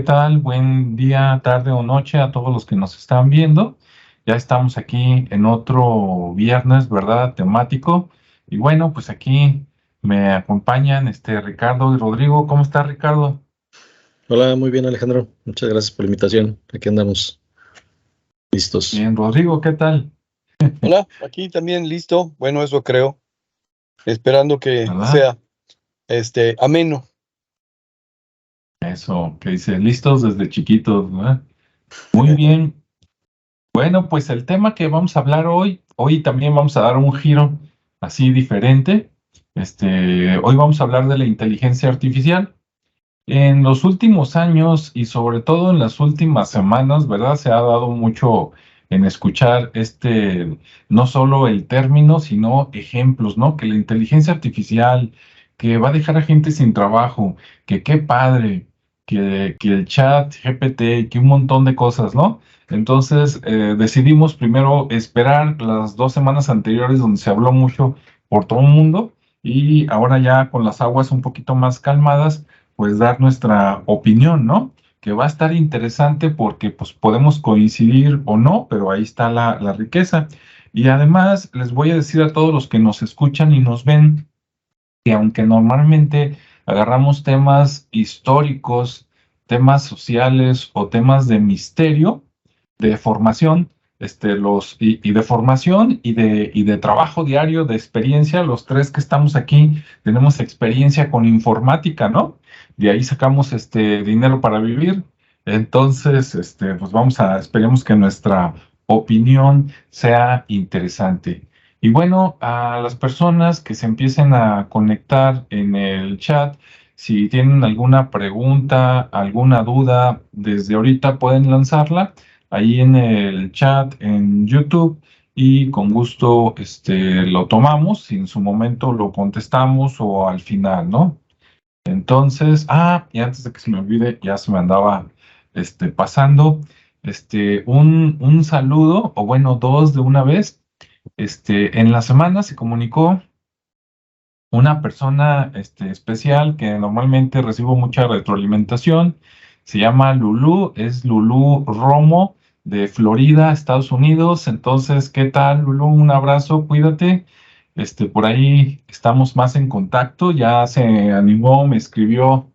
¿qué tal? Buen día, tarde o noche a todos los que nos están viendo. Ya estamos aquí en otro viernes, ¿verdad? Temático. Y bueno, pues aquí me acompañan Ricardo y Rodrigo. ¿Cómo está Ricardo? Hola, muy bien Alejandro. Muchas gracias por la invitación. Aquí andamos listos. Bien, Rodrigo, ¿qué tal? Hola, aquí también listo. Bueno, eso creo. Esperando que ¿Verdad? sea ameno. Eso, que dice, listos desde chiquitos, ¿verdad? Muy bien. Bueno, pues el tema que vamos a hablar hoy también vamos a dar un giro así diferente. Hoy vamos a hablar de la inteligencia artificial. En los últimos años y sobre todo en las últimas semanas, ¿verdad? Se ha dado mucho en escuchar no solo el término, sino ejemplos, ¿no? Que la inteligencia artificial, que va a dejar a gente sin trabajo, que qué padre, que el chat GPT, que un montón de cosas, ¿no? Entonces decidimos primero esperar las 2 semanas anteriores donde se habló mucho por todo el mundo y ahora ya con las aguas un poquito más calmadas pues dar nuestra opinión, ¿no? Que va a estar interesante porque pues podemos coincidir o no, pero ahí está la riqueza. Y además les voy a decir a todos los que nos escuchan y nos ven que aunque normalmente agarramos temas históricos, temas sociales o temas de misterio, de formación, y de formación y de trabajo diario, de experiencia, los tres que estamos aquí tenemos experiencia con informática, ¿no? De ahí sacamos dinero para vivir. Entonces, pues esperemos que nuestra opinión sea interesante. Y bueno, a las personas que se empiecen a conectar en el chat, si tienen alguna pregunta, alguna duda, desde ahorita pueden lanzarla ahí en el chat en YouTube y con gusto lo tomamos, si en su momento lo contestamos o al final, ¿no? Entonces, y antes de que se me olvide, ya se me andaba pasando, un saludo, o bueno, dos de una vez. En la semana se comunicó una persona especial que normalmente recibo mucha retroalimentación. Se llama Lulú, es Lulú Romo de Florida, Estados Unidos. Entonces, ¿qué tal, Lulú? Un abrazo, cuídate. Por ahí estamos más en contacto. Ya se animó, me escribió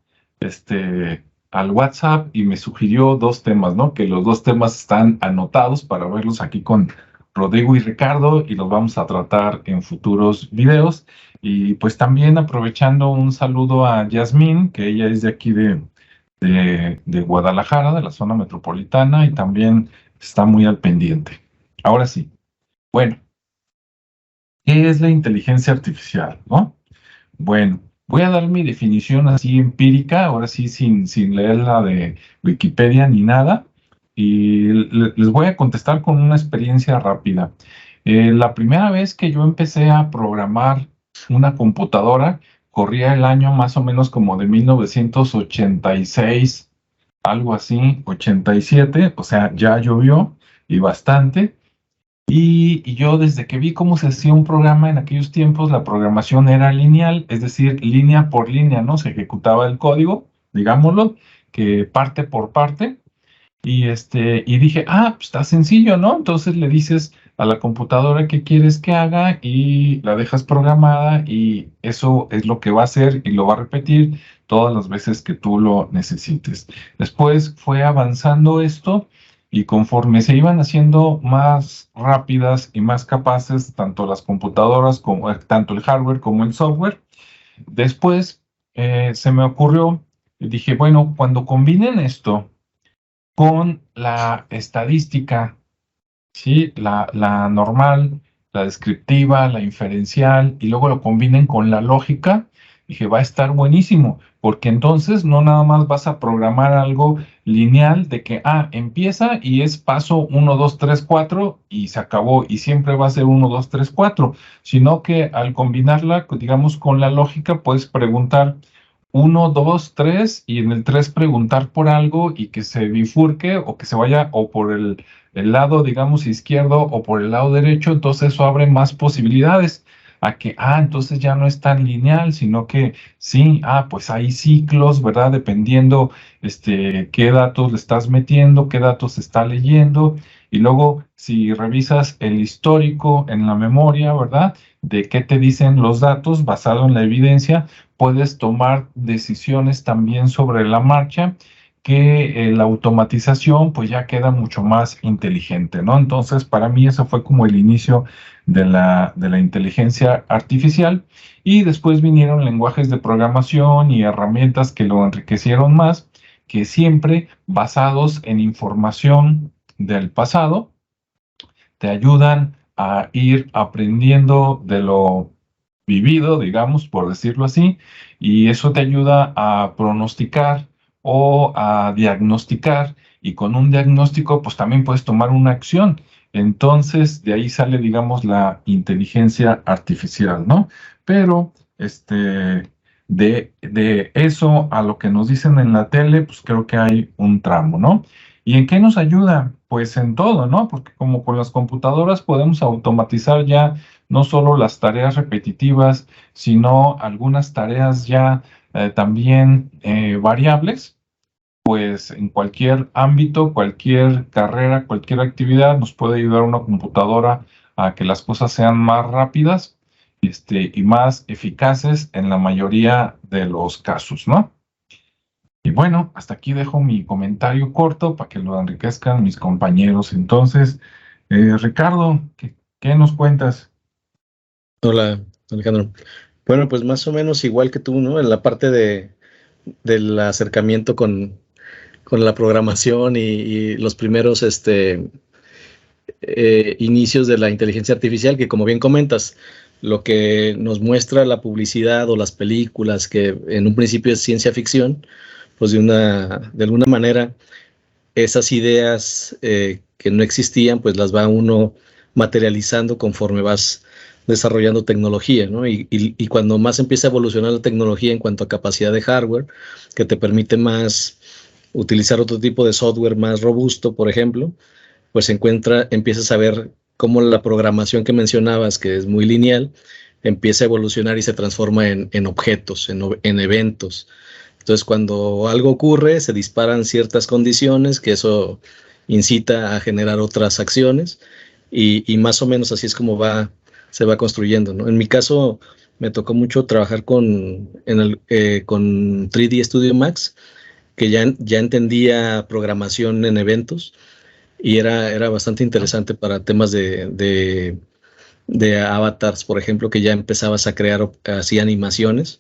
al WhatsApp y me sugirió dos temas, ¿no? Que los dos temas están anotados para verlos aquí con Rodrigo y Ricardo y los vamos a tratar en futuros videos. Y pues también aprovechando un saludo a Yasmín, que ella es de aquí de Guadalajara, de la zona metropolitana, y también está muy al pendiente. Ahora sí, bueno, ¿qué es la inteligencia artificial, no? Bueno, voy a dar mi definición así empírica, ahora sí sin leer la de Wikipedia ni nada, y les voy a contestar con una experiencia rápida. La primera vez que yo empecé a programar una computadora, corría el año más o menos como de 1986, algo así, 87, o sea, ya llovió y bastante. Y yo desde que vi cómo se hacía un programa en aquellos tiempos, la programación era lineal, es decir, línea por línea, ¿no? Se ejecutaba el código, digámoslo, que parte por parte. Y dije, pues está sencillo, ¿no? Entonces le dices a la computadora qué quieres que haga y la dejas programada y eso es lo que va a hacer y lo va a repetir todas las veces que tú lo necesites. Después fue avanzando esto y conforme se iban haciendo más rápidas y más capaces, tanto las computadoras como tanto el hardware como el software, después se me ocurrió, y dije, bueno, cuando combinen esto con la estadística, ¿sí? La normal, la descriptiva, la inferencial, y luego lo combinen con la lógica, dije, va a estar buenísimo, porque entonces no nada más vas a programar algo lineal de que, empieza y es paso 1, 2, 3, 4 y se acabó, y siempre va a ser 1, 2, 3, 4, sino que al combinarla, digamos, con la lógica, puedes preguntar 1, 2, 3 y en el 3 preguntar por algo y que se bifurque o que se vaya o por el lado, digamos, izquierdo o por el lado derecho, entonces eso abre más posibilidades. a que, entonces ya no es tan lineal, sino que sí, pues hay ciclos, ¿verdad? Dependiendo, qué datos le estás metiendo, qué datos se está leyendo, y luego si revisas el histórico en la memoria, ¿verdad? De qué te dicen los datos basado en la evidencia, puedes tomar decisiones también sobre la marcha que la automatización pues ya queda mucho más inteligente, ¿no? Entonces, para mí eso fue como el inicio de la inteligencia artificial y después vinieron lenguajes de programación y herramientas que lo enriquecieron más, que siempre basados en información del pasado, te ayudan a ir aprendiendo de lo vivido, digamos, por decirlo así, y eso te ayuda a pronosticar o a diagnosticar, y con un diagnóstico, pues también puedes tomar una acción. Entonces, de ahí sale, digamos, la inteligencia artificial, ¿no? Pero, de eso a lo que nos dicen en la tele, pues creo que hay un tramo, ¿no? ¿Y en qué nos ayuda? Pues en todo, ¿no? Porque como con las computadoras podemos automatizar ya no solo las tareas repetitivas, sino algunas tareas ya también variables, pues en cualquier ámbito, cualquier carrera, cualquier actividad nos puede ayudar una computadora a que las cosas sean más rápidas, y más eficaces en la mayoría de los casos, ¿no? Y bueno, hasta aquí dejo mi comentario corto para que lo enriquezcan mis compañeros. Entonces, Ricardo, ¿qué nos cuentas? Hola, Alejandro. Bueno, pues más o menos igual que tú, ¿no? En la parte del acercamiento con la programación y los primeros inicios de la inteligencia artificial, que como bien comentas, lo que nos muestra la publicidad o las películas, que en un principio es ciencia ficción, pues de alguna manera esas ideas que no existían, pues las va uno materializando conforme vas desarrollando tecnología, ¿no? Y cuando más empieza a evolucionar la tecnología en cuanto a capacidad de hardware, que te permite más utilizar otro tipo de software más robusto, por ejemplo, pues empiezas a ver cómo la programación que mencionabas, que es muy lineal, empieza a evolucionar y se transforma en objetos, en eventos. Entonces, cuando algo ocurre, se disparan ciertas condiciones, que eso incita a generar otras acciones, y más o menos así es como se va construyendo, ¿no? En mi caso, me tocó mucho trabajar con 3D Studio Max, que ya entendía programación en eventos, y era bastante interesante para temas de avatars, por ejemplo, que ya empezabas a crear así animaciones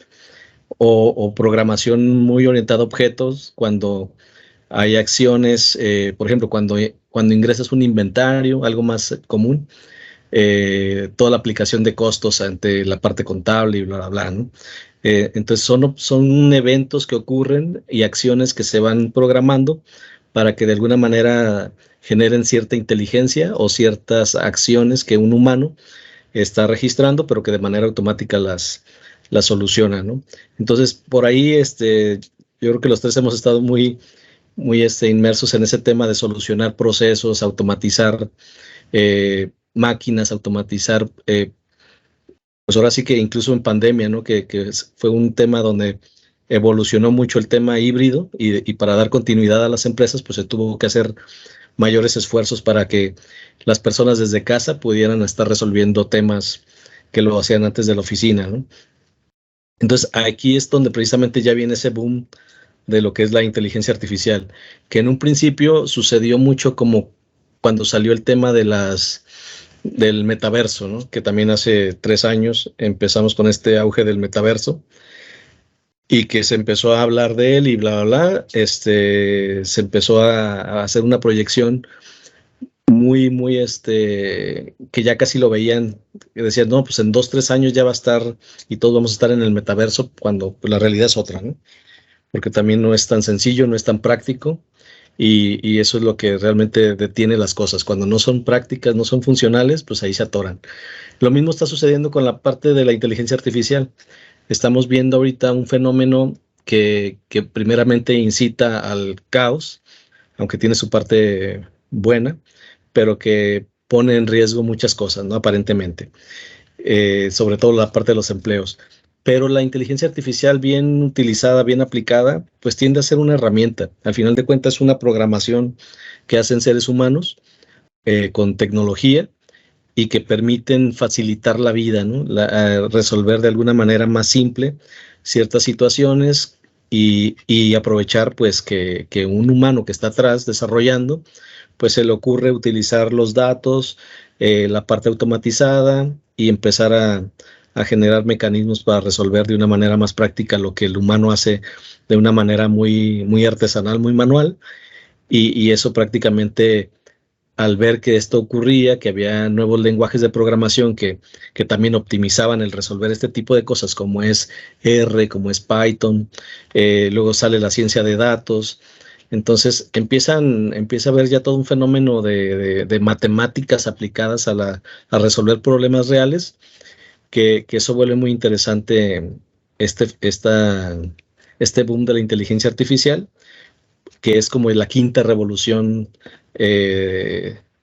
o programación muy orientada a objetos cuando hay acciones, por ejemplo, cuando ingresas un inventario, algo más común, toda la aplicación de costos ante la parte contable y bla, bla, bla, ¿no? Entonces son eventos que ocurren y acciones que se van programando para que de alguna manera generen cierta inteligencia o ciertas acciones que un humano está registrando, pero que de manera automática las soluciona, ¿no? Entonces, por ahí, yo creo que los tres hemos estado muy inmersos en ese tema de solucionar procesos, automatizar máquinas, automatizar, pues ahora sí que incluso en pandemia, ¿no? Que fue un tema donde evolucionó mucho el tema híbrido y para dar continuidad a las empresas, pues se tuvo que hacer mayores esfuerzos para que las personas desde casa pudieran estar resolviendo temas que lo hacían antes de la oficina, ¿no? Entonces aquí es donde precisamente ya viene ese boom de lo que es la inteligencia artificial, que en un principio sucedió mucho como cuando salió el tema del metaverso, ¿no? Que también hace 3 años empezamos con este auge del metaverso y que se empezó a hablar de él y bla, bla, bla, se empezó a hacer una proyección muy, que ya casi lo veían, que decían, no, pues en 2, 3 años ya va a estar y todos vamos a estar en el metaverso, cuando pues, la realidad es otra, ¿no? Porque también no es tan sencillo, no es tan práctico, y eso es lo que realmente detiene las cosas. Cuando no son prácticas, no son funcionales, pues ahí se atoran. Lo mismo está sucediendo con la parte de la inteligencia artificial. Estamos viendo ahorita un fenómeno que primeramente incita al caos, aunque tiene su parte buena, pero que pone en riesgo muchas cosas, ¿no? Aparentemente. sobre todo la parte de los empleos. Pero la inteligencia artificial bien utilizada, bien aplicada, pues tiende a ser una herramienta. Al final de cuentas es una programación que hacen seres humanos con tecnología y que permiten facilitar la vida, ¿no? Resolver de alguna manera más simple ciertas situaciones y aprovechar pues que un humano que está atrás desarrollando, pues se le ocurre utilizar los datos, la parte automatizada y empezar a generar mecanismos para resolver de una manera más práctica lo que el humano hace de una manera muy, muy artesanal, muy manual, y eso prácticamente al ver que esto ocurría, que había nuevos lenguajes de programación que también optimizaban el resolver este tipo de cosas, como es R, como es Python, luego sale la ciencia de datos. Entonces empieza a haber ya todo un fenómeno de matemáticas aplicadas a resolver problemas reales, que eso vuelve muy interesante este, esta, este boom de la inteligencia artificial, que es como la quinta revolución,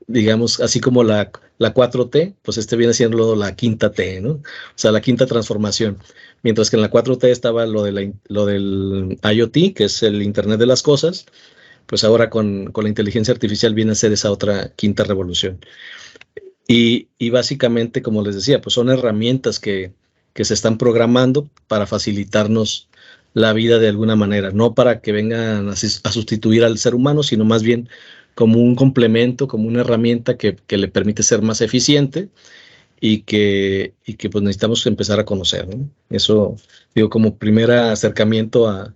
digamos, así como la 4T, pues viene siendo la quinta T, ¿no? O sea, la quinta transformación. Mientras que en la 4T estaba lo del IoT, que es el Internet de las Cosas, pues ahora con la inteligencia artificial viene a ser esa otra quinta revolución. Y básicamente, como les decía, pues son herramientas que se están programando para facilitarnos la vida de alguna manera, no para que vengan a sustituir al ser humano, sino más bien como un complemento, como una herramienta que le permite ser más eficiente y que pues necesitamos empezar a conocer, ¿no? Eso digo como primer acercamiento a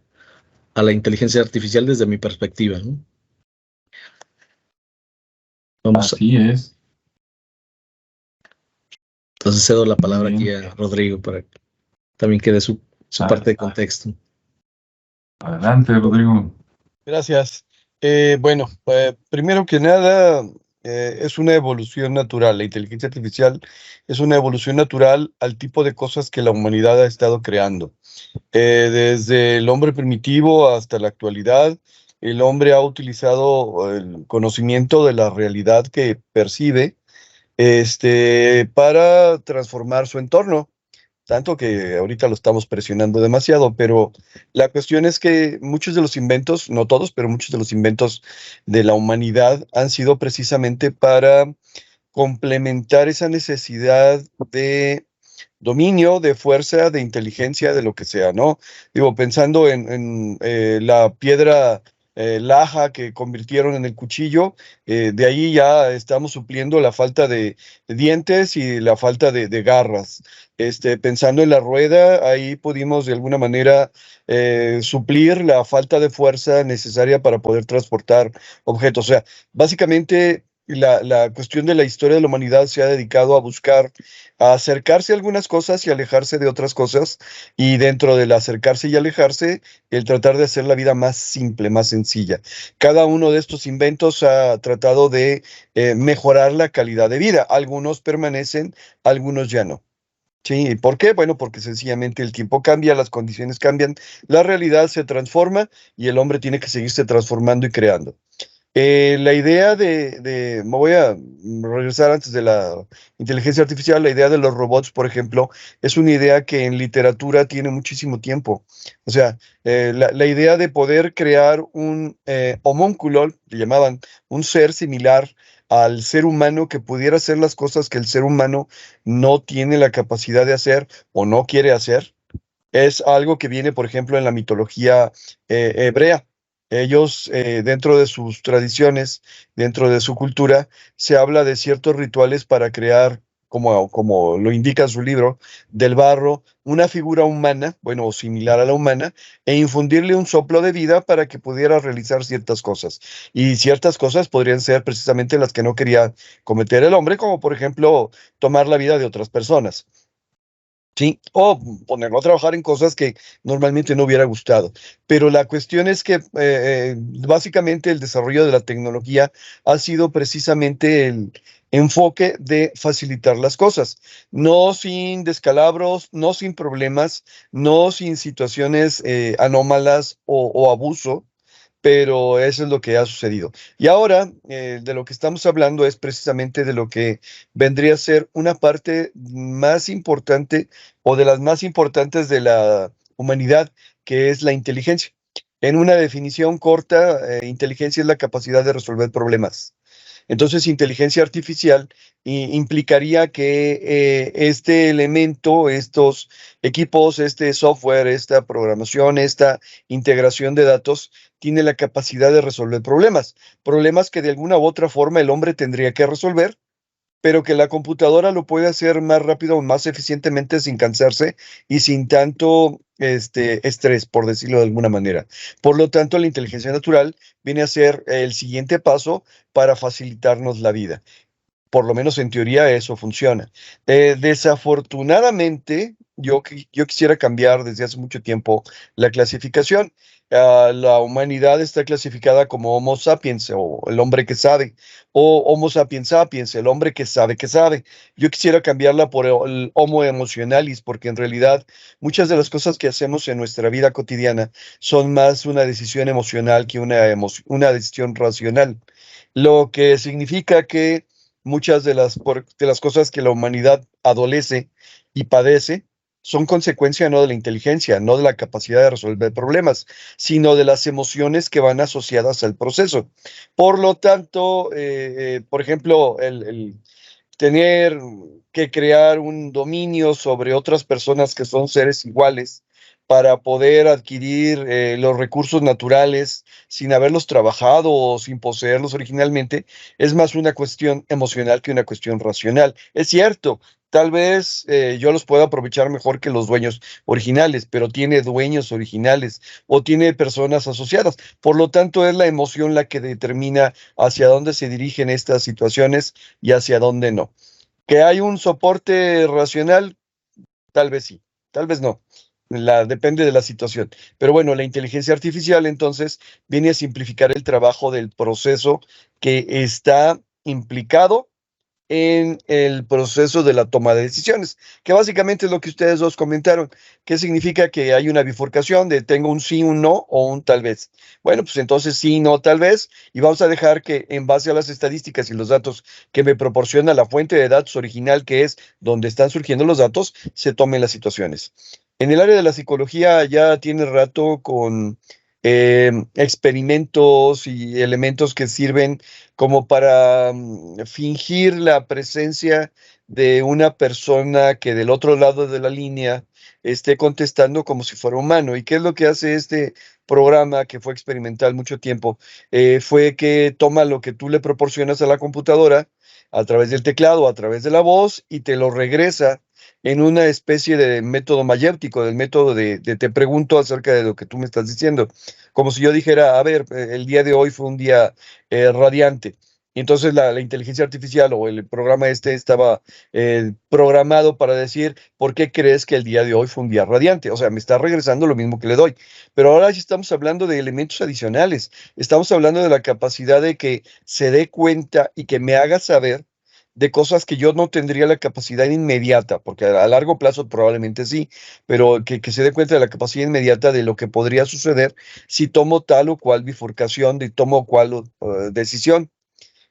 la inteligencia artificial desde mi perspectiva, ¿no? Vamos, Así es. entonces cedo la Muy palabra aquí bien. a Rodrigo para que también quede su parte de contexto. Adelante, Rodrigo. Gracias. Bueno, primero que nada, es una evolución natural. La inteligencia artificial es una evolución natural al tipo de cosas que la humanidad ha estado creando. Desde el hombre primitivo hasta la actualidad, el hombre ha utilizado el conocimiento de la realidad que percibe, para transformar su entorno. Tanto que ahorita lo estamos presionando demasiado, pero la cuestión es que muchos de los inventos, no todos, pero muchos de los inventos de la humanidad han sido precisamente para complementar esa necesidad de dominio, de fuerza, de inteligencia, de lo que sea, ¿no? Digo, pensando en la piedra laja que convirtieron en el cuchillo, de ahí ya estamos supliendo la falta de dientes y la falta de garras. Pensando en la rueda, ahí pudimos de alguna manera suplir la falta de fuerza necesaria para poder transportar objetos. O sea, básicamente la cuestión de la historia de la humanidad se ha dedicado a buscar a acercarse a algunas cosas y alejarse de otras cosas, y dentro del acercarse y alejarse, el tratar de hacer la vida más simple, más sencilla. Cada uno de estos inventos ha tratado de mejorar la calidad de vida. Algunos permanecen, algunos ya no. Sí, ¿por qué? Bueno, porque sencillamente el tiempo cambia, las condiciones cambian, la realidad se transforma y el hombre tiene que seguirse transformando y creando. La idea me voy a regresar antes de la inteligencia artificial, la idea de los robots, por ejemplo, es una idea que en literatura tiene muchísimo tiempo. O sea, la idea de poder crear un homúnculo, le llamaban, un ser similar al ser humano que pudiera hacer las cosas que el ser humano no tiene la capacidad de hacer o no quiere hacer, es algo que viene, por ejemplo, en la mitología hebrea. Ellos, dentro de sus tradiciones, dentro de su cultura, se habla de ciertos rituales para crear, como lo indica su libro, del barro, una figura humana, bueno, o similar a la humana, e infundirle un soplo de vida para que pudiera realizar ciertas cosas. Y ciertas cosas podrían ser precisamente las que no quería cometer el hombre, como por ejemplo tomar la vida de otras personas. Sí, o ponerlo a trabajar en cosas que normalmente no hubiera gustado. Pero la cuestión es que básicamente el desarrollo de la tecnología ha sido precisamente el enfoque de facilitar las cosas, no sin descalabros, no sin problemas, no sin situaciones anómalas o abuso, pero eso es lo que ha sucedido. Y ahora, de lo que estamos hablando es precisamente de lo que vendría a ser una parte más importante o de las más importantes de la humanidad, que es la inteligencia. En una definición corta, inteligencia es la capacidad de resolver problemas. Entonces, inteligencia artificial implicaría que este elemento, estos equipos, este software, esta programación, esta integración de datos, tiene la capacidad de resolver problemas, problemas que de alguna u otra forma el hombre tendría que resolver, pero que la computadora lo puede hacer más rápido, más eficientemente, sin cansarse y sin tanto estrés, por decirlo de alguna manera. Por lo tanto, la inteligencia natural viene a ser el siguiente paso para facilitarnos la vida. Por lo menos en teoría eso funciona. Desafortunadamente, yo quisiera cambiar desde hace mucho tiempo la clasificación. La humanidad está clasificada como Homo sapiens, o el hombre que sabe, o Homo sapiens sapiens, el hombre que sabe que sabe. Yo quisiera cambiarla por el Homo emotionalis, porque en realidad muchas de las cosas que hacemos en nuestra vida cotidiana son más una decisión emocional que una decisión racional. Lo que significa que muchas de las cosas que la humanidad adolece y padece son consecuencia no de la inteligencia, no de la capacidad de resolver problemas, sino de las emociones que van asociadas al proceso. Por lo tanto, por ejemplo, el tener que crear un dominio sobre otras personas que son seres iguales para poder adquirir los recursos naturales sin haberlos trabajado o sin poseerlos originalmente, es más una cuestión emocional que una cuestión racional. Es cierto, tal vez yo los pueda aprovechar mejor que los dueños originales, pero tiene dueños originales o tiene personas asociadas. Por lo tanto, es la emoción la que determina hacia dónde se dirigen estas situaciones y hacia dónde no. Que hay un soporte racional, tal vez sí, tal vez no. Depende de la situación. Pero bueno, la inteligencia artificial entonces viene a simplificar el trabajo del proceso que está implicado en el proceso de la toma de decisiones, que básicamente es lo que ustedes dos comentaron, que significa que hay una bifurcación de tengo un sí, un no o un tal vez. Bueno, pues entonces sí, no, tal vez, y vamos a dejar que en base a las estadísticas y los datos que me proporciona la fuente de datos original, que es donde están surgiendo los datos, se tomen las situaciones. En el área de la psicología ya tiene rato con experimentos y elementos que sirven como para fingir la presencia de una persona que del otro lado de la línea esté contestando como si fuera humano. ¿Y qué es lo que hace este programa que fue experimental mucho tiempo? Fue que toma lo que tú le proporcionas a la computadora a través del teclado, a través de la voz, y te lo regresa en una especie de método mayéutico, del método de te pregunto acerca de lo que tú me estás diciendo. Como si yo dijera, a ver, el día de hoy fue un día radiante. Y entonces la inteligencia artificial o el programa estaba programado para decir, ¿por qué crees que el día de hoy fue un día radiante? O sea, me está regresando lo mismo que le doy. Pero ahora sí estamos hablando de elementos adicionales. Estamos hablando de la capacidad de que se dé cuenta y que me haga saber de cosas que yo no tendría la capacidad inmediata, porque a largo plazo probablemente sí, pero que se dé cuenta de la capacidad inmediata de lo que podría suceder si tomo tal o cual bifurcación, de tomo cual decisión.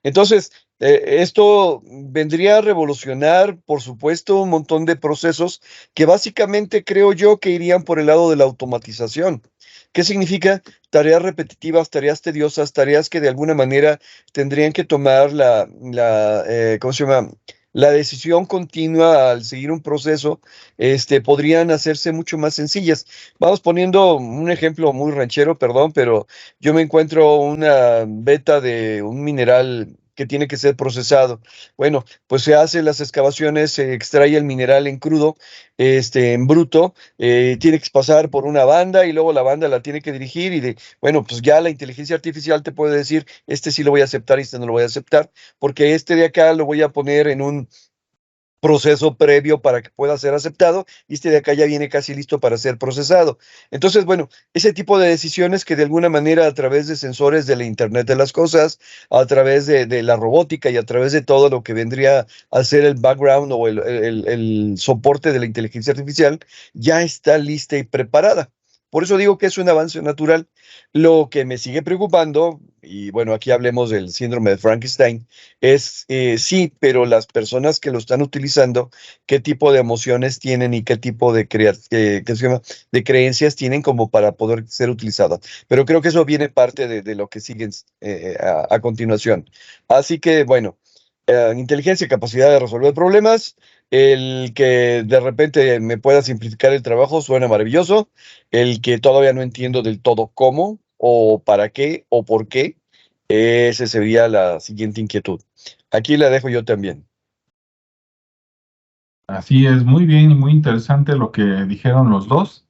Entonces, esto vendría a revolucionar, por supuesto, un montón de procesos que básicamente creo yo que irían por el lado de la automatización. ¿Qué significa? Tareas repetitivas, tareas tediosas, tareas que de alguna manera tendrían que tomar ¿cómo se llama? La decisión continua al seguir un proceso, podrían hacerse mucho más sencillas. Vamos poniendo un ejemplo muy ranchero, perdón, pero yo me encuentro una beta de un mineral que tiene que ser procesado. Bueno, pues se hacen las excavaciones, se extrae el mineral en crudo, en bruto, tiene que pasar por una banda y luego la banda la tiene que dirigir bueno, pues ya la inteligencia artificial te puede decir, este sí lo voy a aceptar y este no lo voy a aceptar, porque este de acá lo voy a poner en un proceso previo para que pueda ser aceptado y este de acá ya viene casi listo para ser procesado. Entonces, bueno, ese tipo de decisiones que de alguna manera a través de sensores de la Internet de las cosas, a través de la robótica y a través de todo lo que vendría a ser el background o el soporte de la inteligencia artificial, ya está lista y preparada. Por eso digo que es un avance natural. Lo que me sigue preocupando, y bueno, aquí hablemos del síndrome de Frankenstein, es sí, pero las personas que lo están utilizando, qué tipo de emociones tienen y qué tipo de, ¿qué se llama? De creencias tienen como para poder ser utilizadas. Pero creo que eso viene parte de lo que siguen a continuación. Así que, bueno, inteligencia, capacidad de resolver problemas. El que de repente me pueda simplificar el trabajo suena maravilloso. El que todavía no entiendo del todo cómo, o para qué, o por qué, esa sería la siguiente inquietud. Aquí la dejo yo también. Así es, muy bien y muy interesante lo que dijeron los dos.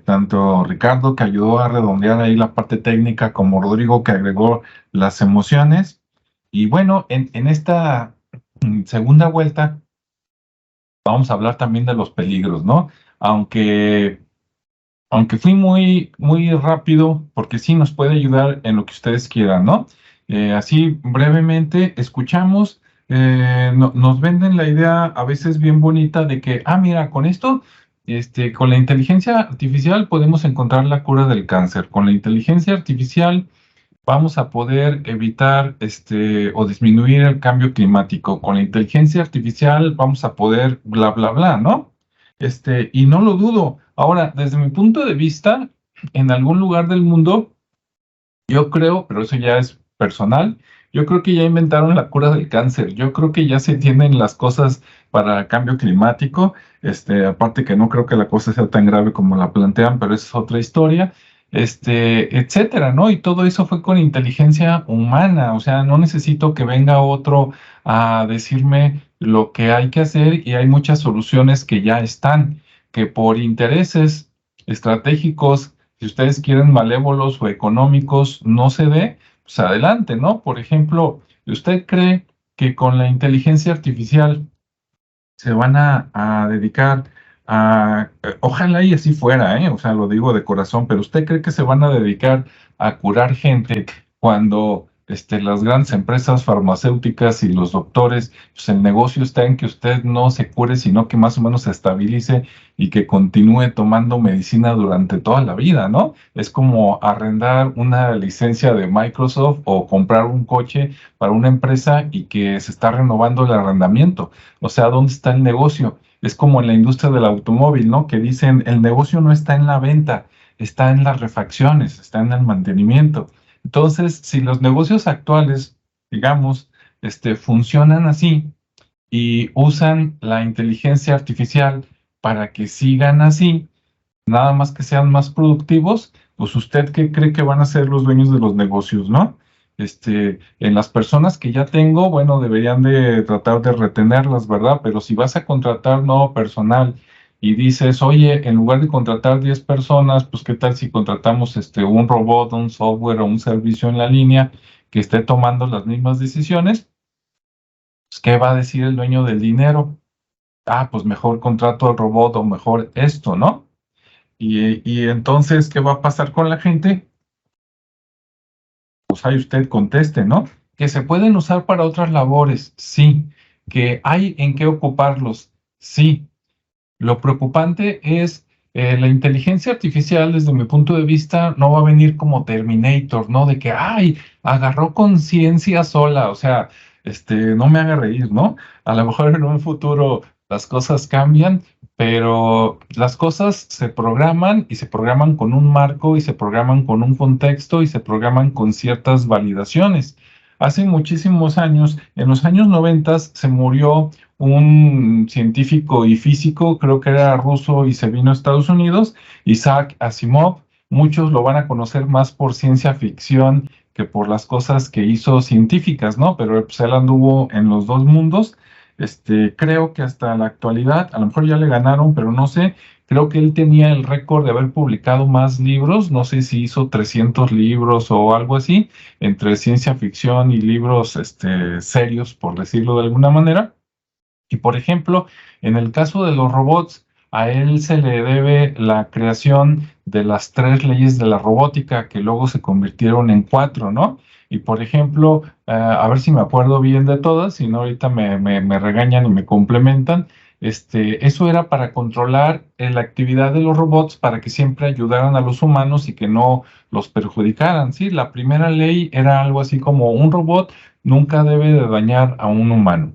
Tanto Ricardo, que ayudó a redondear ahí la parte técnica, como Rodrigo, que agregó las emociones. Y bueno, en esta segunda vuelta vamos a hablar también de los peligros, ¿no? Aunque, aunque fui muy rápido, porque sí nos puede ayudar en lo que ustedes quieran, ¿no? Así brevemente escuchamos, nos venden la idea a veces bien bonita de que, mira, con esto, con la inteligencia artificial podemos encontrar la cura del cáncer. Con la inteligencia artificial vamos a poder evitar o disminuir el cambio climático. Con la inteligencia artificial vamos a poder bla, bla, bla, ¿no? Y no lo dudo. Ahora, desde mi punto de vista, en algún lugar del mundo, yo creo, pero eso ya es personal, yo creo que ya inventaron la cura del cáncer. Yo creo que ya se tienen las cosas para el cambio climático. Aparte que no creo que la cosa sea tan grave como la plantean, pero esa es otra historia. Etcétera, ¿no? Y todo eso fue con inteligencia humana. O sea, no necesito que venga otro a decirme lo que hay que hacer, y hay muchas soluciones que ya están, que por intereses estratégicos, si ustedes quieren, malévolos o económicos, no se dé, pues adelante, ¿no? Por ejemplo, ¿usted cree que con la inteligencia artificial se van a dedicar ojalá y así fuera, ¿eh? O sea, lo digo de corazón, pero ¿usted cree que se van a dedicar a curar gente cuando las grandes empresas farmacéuticas y los doctores, pues el negocio está en que usted no se cure, sino que más o menos se estabilice y que continúe tomando medicina durante toda la vida, ¿no? Es como arrendar una licencia de Microsoft o comprar un coche para una empresa y que se está renovando el arrendamiento. O sea, ¿dónde está el negocio? Es como en la industria del automóvil, ¿no? Que dicen, el negocio no está en la venta, está en las refacciones, está en el mantenimiento. Entonces, si los negocios actuales, digamos, funcionan así y usan la inteligencia artificial para que sigan así, nada más que sean más productivos, pues usted qué cree que van a ser los dueños de los negocios, ¿no? En las personas que ya tengo, bueno, deberían de tratar de retenerlas, ¿verdad? Pero si vas a contratar nuevo personal y dices, oye, en lugar de contratar 10 personas, pues qué tal si contratamos un robot, un software o un servicio en la línea que esté tomando las mismas decisiones, pues ¿qué va a decir el dueño del dinero? Pues mejor contrato al robot o mejor esto, ¿no? Y entonces, ¿qué va a pasar con la gente? Pues ahí usted conteste, ¿no? Que se pueden usar para otras labores, sí. Que hay en qué ocuparlos, sí. Lo preocupante es la inteligencia artificial, desde mi punto de vista, no va a venir como Terminator, ¿no? De que, agarró conciencia sola, o sea, no me haga reír, ¿no? A lo mejor en un futuro las cosas cambian, pero las cosas se programan y se programan con un marco y se programan con un contexto y se programan con ciertas validaciones. Hace muchísimos años, en los años 90, se murió un científico y físico, creo que era ruso y se vino a Estados Unidos, Isaac Asimov. Muchos lo van a conocer más por ciencia ficción que por las cosas que hizo científicas, ¿no? Pero pues, él anduvo en los dos mundos. Creo que hasta la actualidad, a lo mejor ya le ganaron, pero no sé, creo que él tenía el récord de haber publicado más libros, no sé si hizo 300 libros o algo así, entre ciencia ficción y libros serios, por decirlo de alguna manera. Y por ejemplo, en el caso de los robots, a él se le debe la creación de las 3 leyes de la robótica, que luego se convirtieron en 4, ¿no? Y por ejemplo, a ver si me acuerdo bien de todas, si no ahorita me regañan y me complementan. eso era para controlar la actividad de los robots para que siempre ayudaran a los humanos y que no los perjudicaran, ¿sí? La primera ley era algo así como un robot nunca debe de dañar a un humano.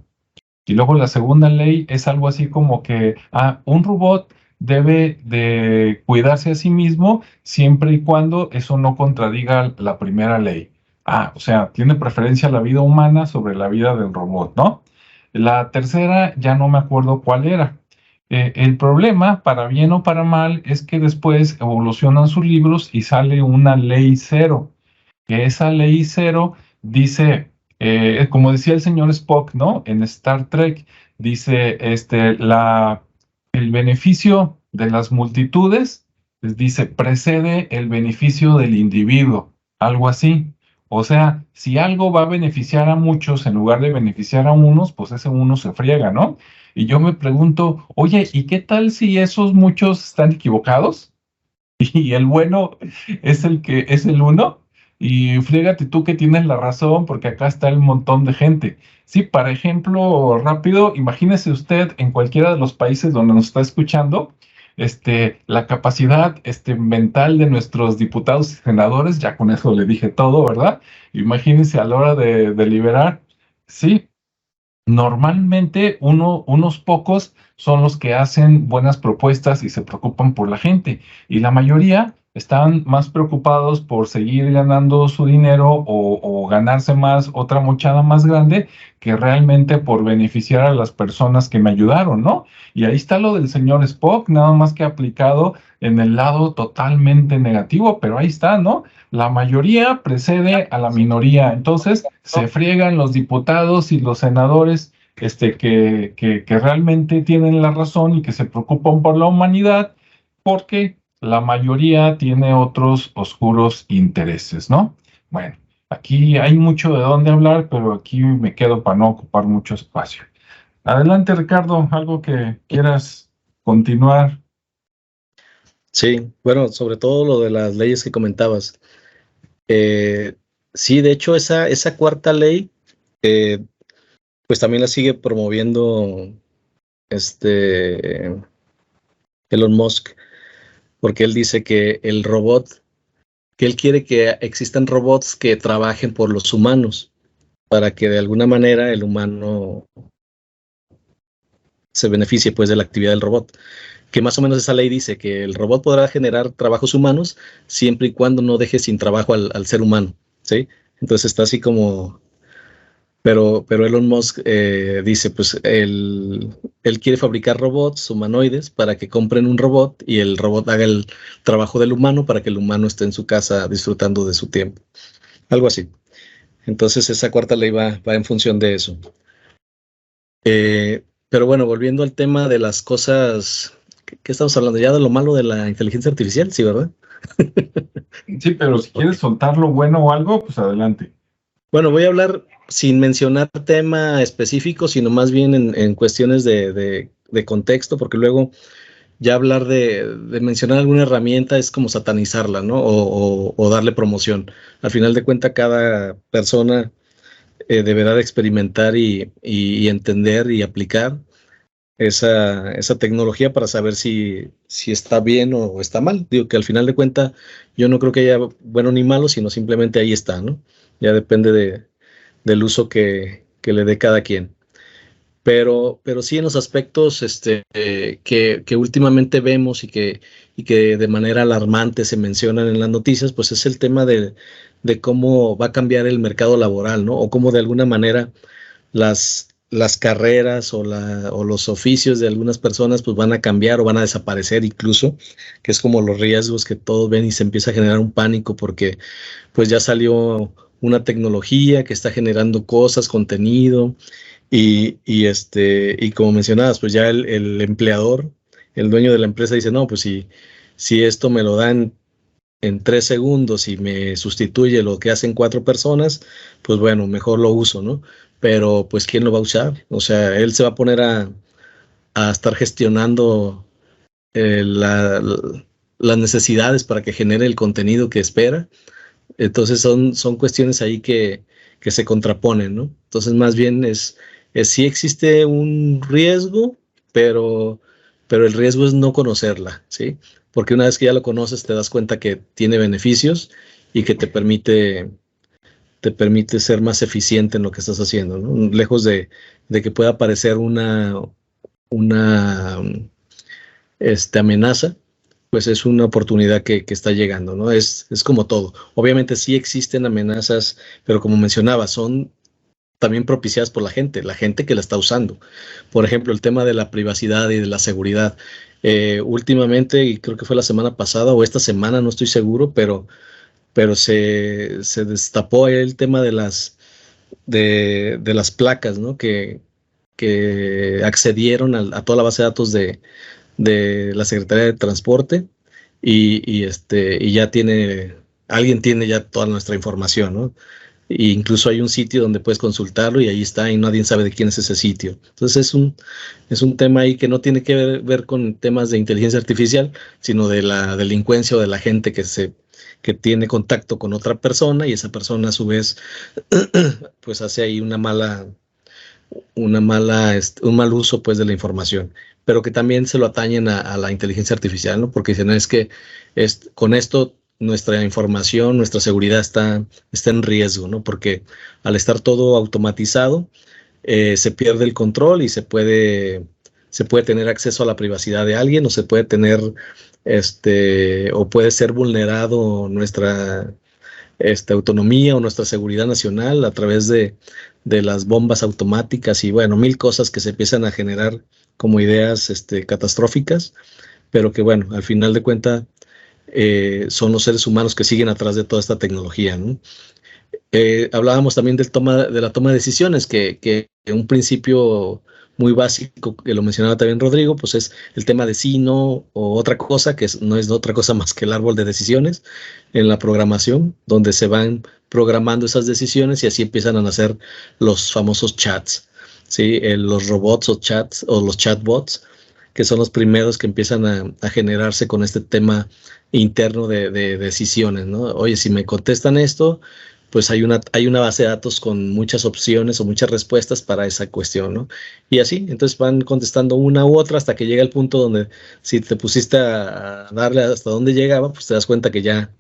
Y luego la segunda ley es algo así como que un robot debe de cuidarse a sí mismo siempre y cuando eso no contradiga la primera ley. O sea, tiene preferencia la vida humana sobre la vida del robot, ¿no? La tercera ya no me acuerdo cuál era. El problema, para bien o para mal, es que después evolucionan sus libros y sale una ley cero, que esa ley cero dice, como decía el señor Spock, ¿no? En Star Trek, dice, el beneficio de las multitudes, les dice, precede el beneficio del individuo, algo así. O sea, si algo va a beneficiar a muchos en lugar de beneficiar a unos, pues ese uno se friega, ¿no? Y yo me pregunto, oye, ¿y qué tal si esos muchos están equivocados? Y el bueno es el que es el uno, y frígate tú que tienes la razón, porque acá está el montón de gente. Sí, por ejemplo, rápido, imagínese usted en cualquiera de los países donde nos está escuchando, la capacidad mental de nuestros diputados y senadores, ya con eso le dije todo, ¿verdad? Imagínense a la hora de deliberar, sí. Normalmente unos pocos son los que hacen buenas propuestas y se preocupan por la gente, y la mayoría están más preocupados por seguir ganando su dinero o ganarse más, otra mochada más grande, que realmente por beneficiar a las personas que me ayudaron, ¿no? Y ahí está lo del señor Spock, nada más que aplicado en el lado totalmente negativo, pero ahí está, ¿no? La mayoría precede a la minoría, entonces se friegan los diputados y los senadores, que realmente tienen la razón y que se preocupan por la humanidad, porque la mayoría tiene otros oscuros intereses, ¿no? Bueno, aquí hay mucho de dónde hablar, pero aquí me quedo para no ocupar mucho espacio. Adelante, Ricardo, algo que quieras continuar. Sí, bueno, sobre todo lo de las leyes que comentabas. Sí, de hecho, esa cuarta ley, pues también la sigue promoviendo Elon Musk, porque él dice que que él quiere que existan robots que trabajen por los humanos, para que de alguna manera el humano se beneficie pues de la actividad del robot. Que más o menos esa ley dice que el robot podrá generar trabajos humanos siempre y cuando no deje sin trabajo al ser humano, ¿sí? Entonces está así como... Pero Elon Musk dice, pues él quiere fabricar robots humanoides para que compren un robot y el robot haga el trabajo del humano para que el humano esté en su casa disfrutando de su tiempo. Algo así. Entonces esa cuarta ley va en función de eso. Pero bueno, volviendo al tema de las cosas, ¿qué estamos hablando? Ya de lo malo de la inteligencia artificial, ¿sí, verdad? Sí, pero si quieres soltar lo bueno o algo, pues adelante. Bueno, voy a hablar sin mencionar tema específico, sino más bien en cuestiones de contexto, porque luego ya hablar de mencionar alguna herramienta es como satanizarla, ¿no? O darle promoción. Al final de cuentas, cada persona deberá de experimentar y entender y aplicar esa tecnología para saber si está bien o está mal. Digo que al final de cuentas yo no creo que haya bueno ni malo, sino simplemente ahí está, ¿no? Ya depende del uso que le dé cada quien. Pero sí en los aspectos que últimamente vemos y que de manera alarmante se mencionan en las noticias, pues es el tema de cómo va a cambiar el mercado laboral, ¿no? O cómo de alguna manera las carreras o los oficios de algunas personas pues van a cambiar o van a desaparecer incluso, que es como los riesgos que todos ven y se empieza a generar un pánico porque pues ya salió una tecnología que está generando cosas, contenido y como mencionabas, pues ya el empleador, el dueño de la empresa dice, no, pues si esto me lo dan en 3 segundos y me sustituye lo que hacen 4 personas, pues bueno, mejor lo uso, ¿no? Pero pues ¿quién lo va a usar? O sea, él se va a poner a estar gestionando las necesidades para que genere el contenido que espera. Entonces son cuestiones ahí que se contraponen, ¿no? Entonces más bien es sí existe un riesgo, pero el riesgo es no conocerla, ¿sí? Porque una vez que ya lo conoces, te das cuenta que tiene beneficios y que te permite ser más eficiente en lo que estás haciendo, ¿no? Lejos de que pueda parecer una amenaza, pues es una oportunidad que está llegando, ¿no? Es como todo. Obviamente sí existen amenazas, pero como mencionaba, son también propiciadas por la gente que la está usando. Por ejemplo, el tema de la privacidad y de la seguridad. Últimamente, y creo que fue la semana pasada o esta semana, no estoy seguro, pero se destapó el tema de las placas, ¿no? Que accedieron a toda la base de datos de la Secretaría de Transporte y ya alguien tiene ya toda nuestra información, ¿no? E incluso hay un sitio donde puedes consultarlo y ahí está y nadie sabe de quién es ese sitio. Entonces es un tema ahí que no tiene que ver con temas de inteligencia artificial, sino de la delincuencia o de la gente que tiene contacto con otra persona y esa persona a su vez pues hace ahí un mal uso pues de la información, pero que también se lo atañen a la inteligencia artificial, ¿no? Porque dicen es que con esto nuestra información, nuestra seguridad está en riesgo, ¿no? Porque al estar todo automatizado, se pierde el control y se puede tener acceso a la privacidad de alguien o se puede tener, o puede ser vulnerado nuestra autonomía o nuestra seguridad nacional a través de las bombas automáticas y bueno, mil cosas que se empiezan a generar como ideas catastróficas, pero que bueno, al final de cuentas son los seres humanos que siguen atrás de toda esta tecnología, ¿no? Hablábamos también de la toma de decisiones, que un principio muy básico, que lo mencionaba también Rodrigo, pues es el tema de sí, no, o otra cosa, que no es otra cosa más que el árbol de decisiones en la programación, donde se van programando esas decisiones y así empiezan a nacer los famosos chats, ¿sí? Los robots o chats, o los chatbots, que son los primeros que empiezan a generarse con este tema interno de decisiones, ¿no? Oye, si me contestan esto, pues hay una base de datos con muchas opciones o muchas respuestas para esa cuestión, ¿no? Y así, entonces van contestando una u otra hasta que llega el punto donde si te pusiste a darle hasta dónde llegaba, pues te das cuenta que ya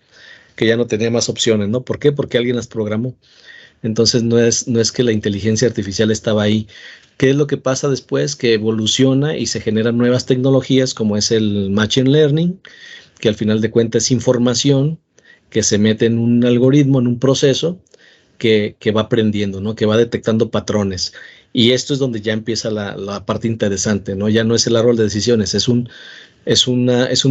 no tenía más opciones, ¿no? ¿Por qué? Porque alguien las programó. Entonces no es que la inteligencia artificial estaba ahí. ¿Qué es lo que pasa después? Que evoluciona y se generan nuevas tecnologías como es el Machine Learning, que al final de cuentas es información que se mete en un algoritmo, en un proceso que va aprendiendo, ¿no? Que va detectando patrones. Y esto es donde ya empieza la parte interesante, ¿no? Ya no es el árbol de decisiones, es un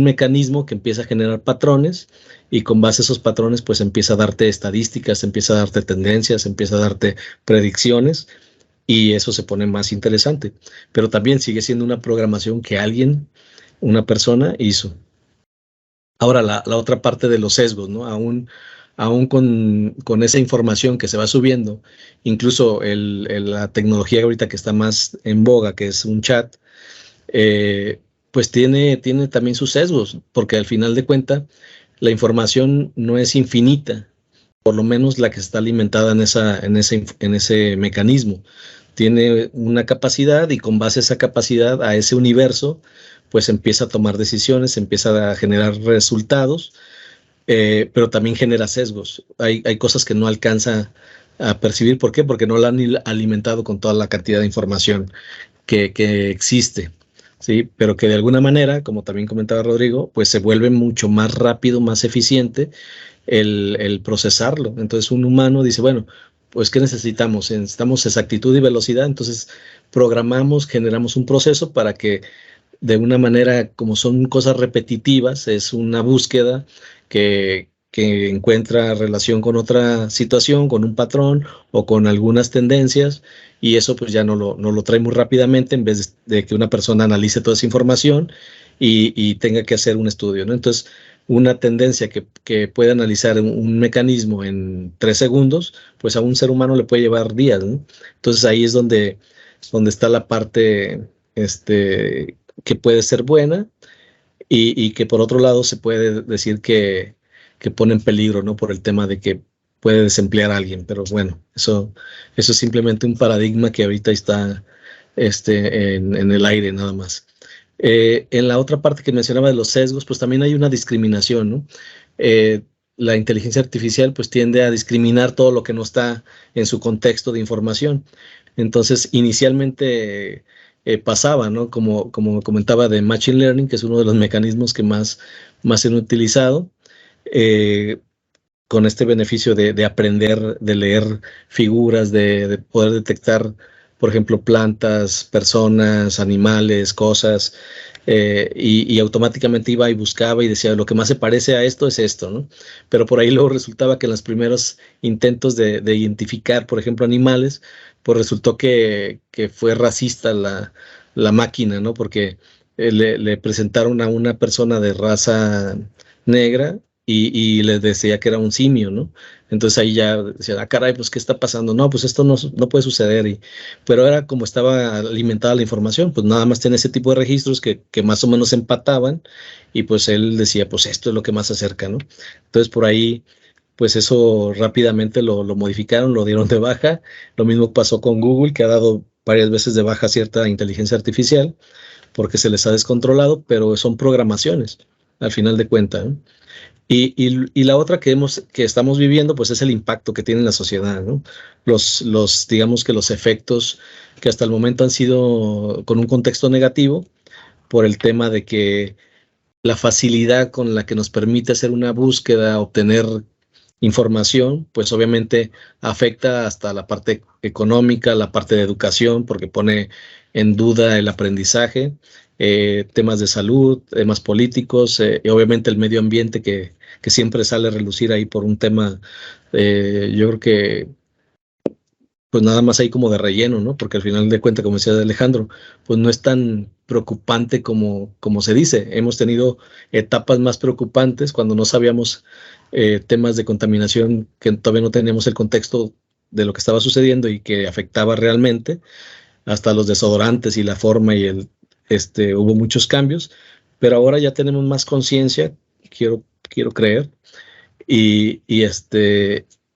mecanismo que empieza a generar patrones y con base a esos patrones pues empieza a darte estadísticas, empieza a darte tendencias, empieza a darte predicciones y eso se pone más interesante. Pero también sigue siendo una programación que una persona hizo. Ahora, la otra parte de los sesgos, ¿no? Aún con esa información que se va subiendo, incluso la tecnología ahorita que está más en boga, que es un chat, pues tiene también sus sesgos, porque al final de cuentas la información no es infinita, por lo menos la que está alimentada en ese mecanismo. Tiene una capacidad y con base a esa capacidad, a ese universo, pues empieza a tomar decisiones, empieza a generar resultados, pero también genera sesgos. Hay cosas que no alcanza a percibir. ¿Por qué? Porque no la han alimentado con toda la cantidad de información que existe, ¿sí? Pero que de alguna manera, como también comentaba Rodrigo, pues se vuelve mucho más rápido, más eficiente el procesarlo. Entonces un humano dice, bueno, pues ¿qué necesitamos? Necesitamos exactitud y velocidad, entonces programamos, generamos un proceso para que de una manera, como son cosas repetitivas, es una búsqueda que encuentra relación con otra situación, con un patrón o con algunas tendencias, y eso pues ya no lo trae muy rápidamente en vez de que una persona analice toda esa información y tenga que hacer un estudio, ¿no? Entonces, una tendencia que puede analizar un mecanismo en 3 segundos, pues a un ser humano le puede llevar días, ¿no? Entonces ahí es donde está la parte que puede ser buena y que por otro lado se puede decir que pone en peligro, ¿no? Por el tema de que puede desemplear a alguien, pero bueno, eso es simplemente un paradigma que ahorita está en el aire nada más. En la otra parte que mencionaba de los sesgos, pues también hay una discriminación, ¿no? La inteligencia artificial pues tiende a discriminar todo lo que no está en su contexto de información. Entonces, inicialmente pasaba, ¿no? Como comentaba de Machine Learning, que es uno de los mecanismos que más se han utilizado, eh, con este beneficio de aprender, de leer figuras, de poder detectar, por ejemplo, plantas, personas, animales, cosas, y automáticamente iba y buscaba y decía, lo que más se parece a esto es esto, ¿no? Pero por ahí luego resultaba que en los primeros intentos de identificar, por ejemplo, animales, pues resultó que fue racista la máquina, ¿no? Porque le presentaron a una persona de raza negra y les decía que era un simio, ¿no? Entonces ahí ya decía, caray, pues, ¿qué está pasando? No, pues esto no puede suceder. Pero era como estaba alimentada la información, pues nada más tiene ese tipo de registros que más o menos empataban y pues él decía, pues esto es lo que más se acerca, ¿no? Entonces por ahí, pues eso rápidamente lo modificaron, lo dieron de baja. Lo mismo pasó con Google, que ha dado varias veces de baja cierta inteligencia artificial porque se les ha descontrolado, pero son programaciones, al final de cuentas, ¿no? Y la otra que estamos viviendo, pues es el impacto que tiene en la sociedad, ¿no? Digamos que los efectos que hasta el momento han sido con un contexto negativo por el tema de que la facilidad con la que nos permite hacer una búsqueda, obtener información, pues obviamente afecta hasta la parte económica, la parte de educación, porque pone en duda el aprendizaje, temas de salud, temas políticos, y obviamente el medio ambiente que siempre sale a relucir ahí por un tema, yo creo que pues nada más ahí como de relleno, ¿no? Porque al final de cuentas, como decía Alejandro, pues no es tan preocupante como se dice. Hemos tenido etapas más preocupantes cuando no sabíamos temas de contaminación, que todavía no teníamos el contexto de lo que estaba sucediendo y que afectaba realmente, hasta los desodorantes y la forma hubo muchos cambios, pero ahora ya tenemos más conciencia, quiero creer, y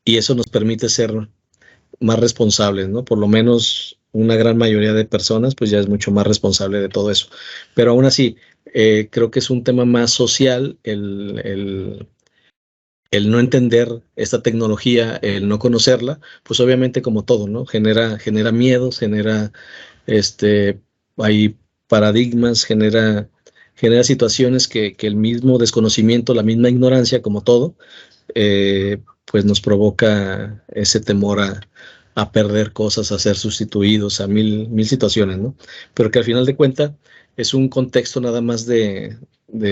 eso nos permite ser más responsables, ¿no? Por lo menos una gran mayoría de personas, pues ya es mucho más responsable de todo eso. Pero aún así, creo que es un tema más social el no entender esta tecnología, el no conocerla, pues obviamente como todo, ¿no? Genera miedos, este, hay paradigmas, genera situaciones que el mismo desconocimiento, la misma ignorancia, como todo, pues nos provoca ese temor a perder cosas, a ser sustituidos, a mil situaciones, ¿no? Pero que al final de cuentas es un contexto nada más de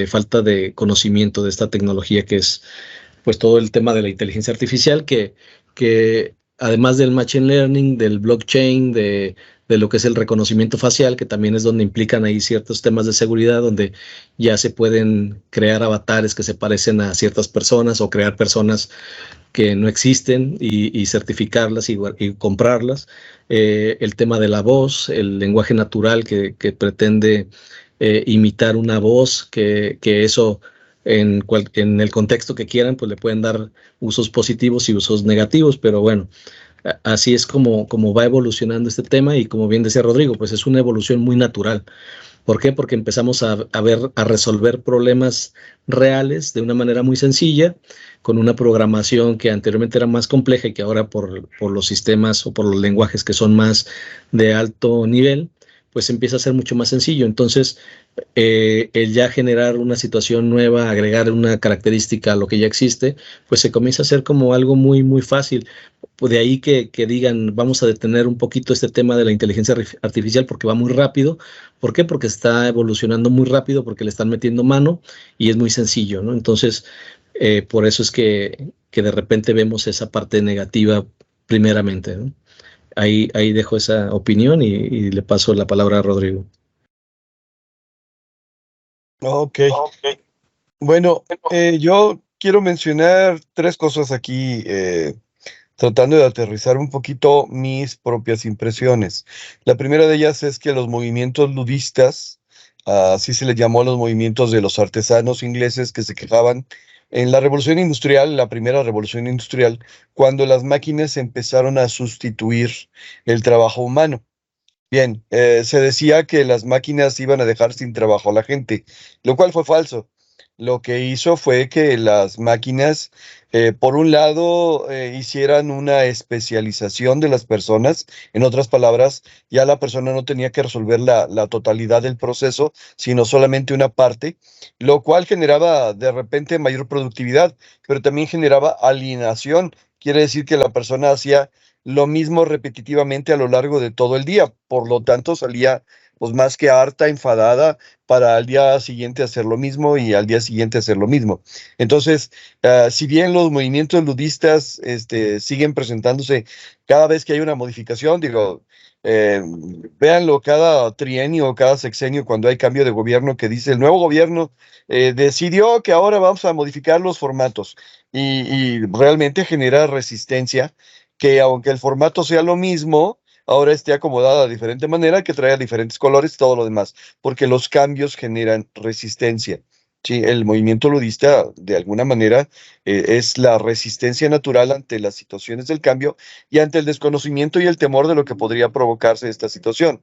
falta de conocimiento de esta tecnología que es pues todo el tema de la inteligencia artificial que además del machine learning, del blockchain, de lo que es el reconocimiento facial, que también es donde implican ahí ciertos temas de seguridad, donde ya se pueden crear avatares que se parecen a ciertas personas o crear personas que no existen y certificarlas y comprarlas. El tema de la voz, el lenguaje natural que pretende imitar una voz, que eso en el contexto que quieran, pues le pueden dar usos positivos y usos negativos, pero bueno, así es como va evolucionando este tema y como bien decía Rodrigo, pues es una evolución muy natural. ¿Por qué? Porque empezamos a resolver problemas reales de una manera muy sencilla, con una programación que anteriormente era más compleja y que ahora por los sistemas o por los lenguajes que son más de alto nivel, pues empieza a ser mucho más sencillo. Entonces, el ya generar una situación nueva, agregar una característica a lo que ya existe, pues se comienza a hacer como algo muy, muy fácil. Pues de ahí que digan, vamos a detener un poquito este tema de la inteligencia artificial porque va muy rápido. ¿Por qué? Porque está evolucionando muy rápido, porque le están metiendo mano y es muy sencillo, ¿no? Entonces, por eso es que de repente vemos esa parte negativa primeramente, ¿no? Ahí dejo esa opinión y le paso la palabra a Rodrigo. Ok. Bueno, yo quiero mencionar tres cosas aquí, tratando de aterrizar un poquito mis propias impresiones. La primera de ellas es que los movimientos ludistas, así se les llamó a los movimientos de los artesanos ingleses que se quejaban en la revolución industrial, la primera revolución industrial, cuando las máquinas empezaron a sustituir el trabajo humano. Bien, se decía que las máquinas iban a dejar sin trabajo a la gente, lo cual fue falso. Lo que hizo fue que las máquinas, por un lado, hicieran una especialización de las personas. En otras palabras, ya la persona no tenía que resolver la totalidad del proceso, sino solamente una parte, lo cual generaba de repente mayor productividad, pero también generaba alienación. Quiere decir que la persona hacía lo mismo repetitivamente a lo largo de todo el día. Por lo tanto, salía pues más que harta, enfadada, para al día siguiente hacer lo mismo y al día siguiente hacer lo mismo. Entonces, si bien los movimientos ludistas siguen presentándose cada vez que hay una modificación, digo, eh, véanlo cada trienio, cada sexenio, cuando hay cambio de gobierno, que dice el nuevo gobierno decidió que ahora vamos a modificar los formatos y realmente genera resistencia que aunque el formato sea lo mismo, ahora esté acomodado de diferente manera, que traiga diferentes colores y todo lo demás, porque los cambios generan resistencia. Sí, el movimiento ludista, de alguna manera, es la resistencia natural ante las situaciones del cambio y ante el desconocimiento y el temor de lo que podría provocarse esta situación.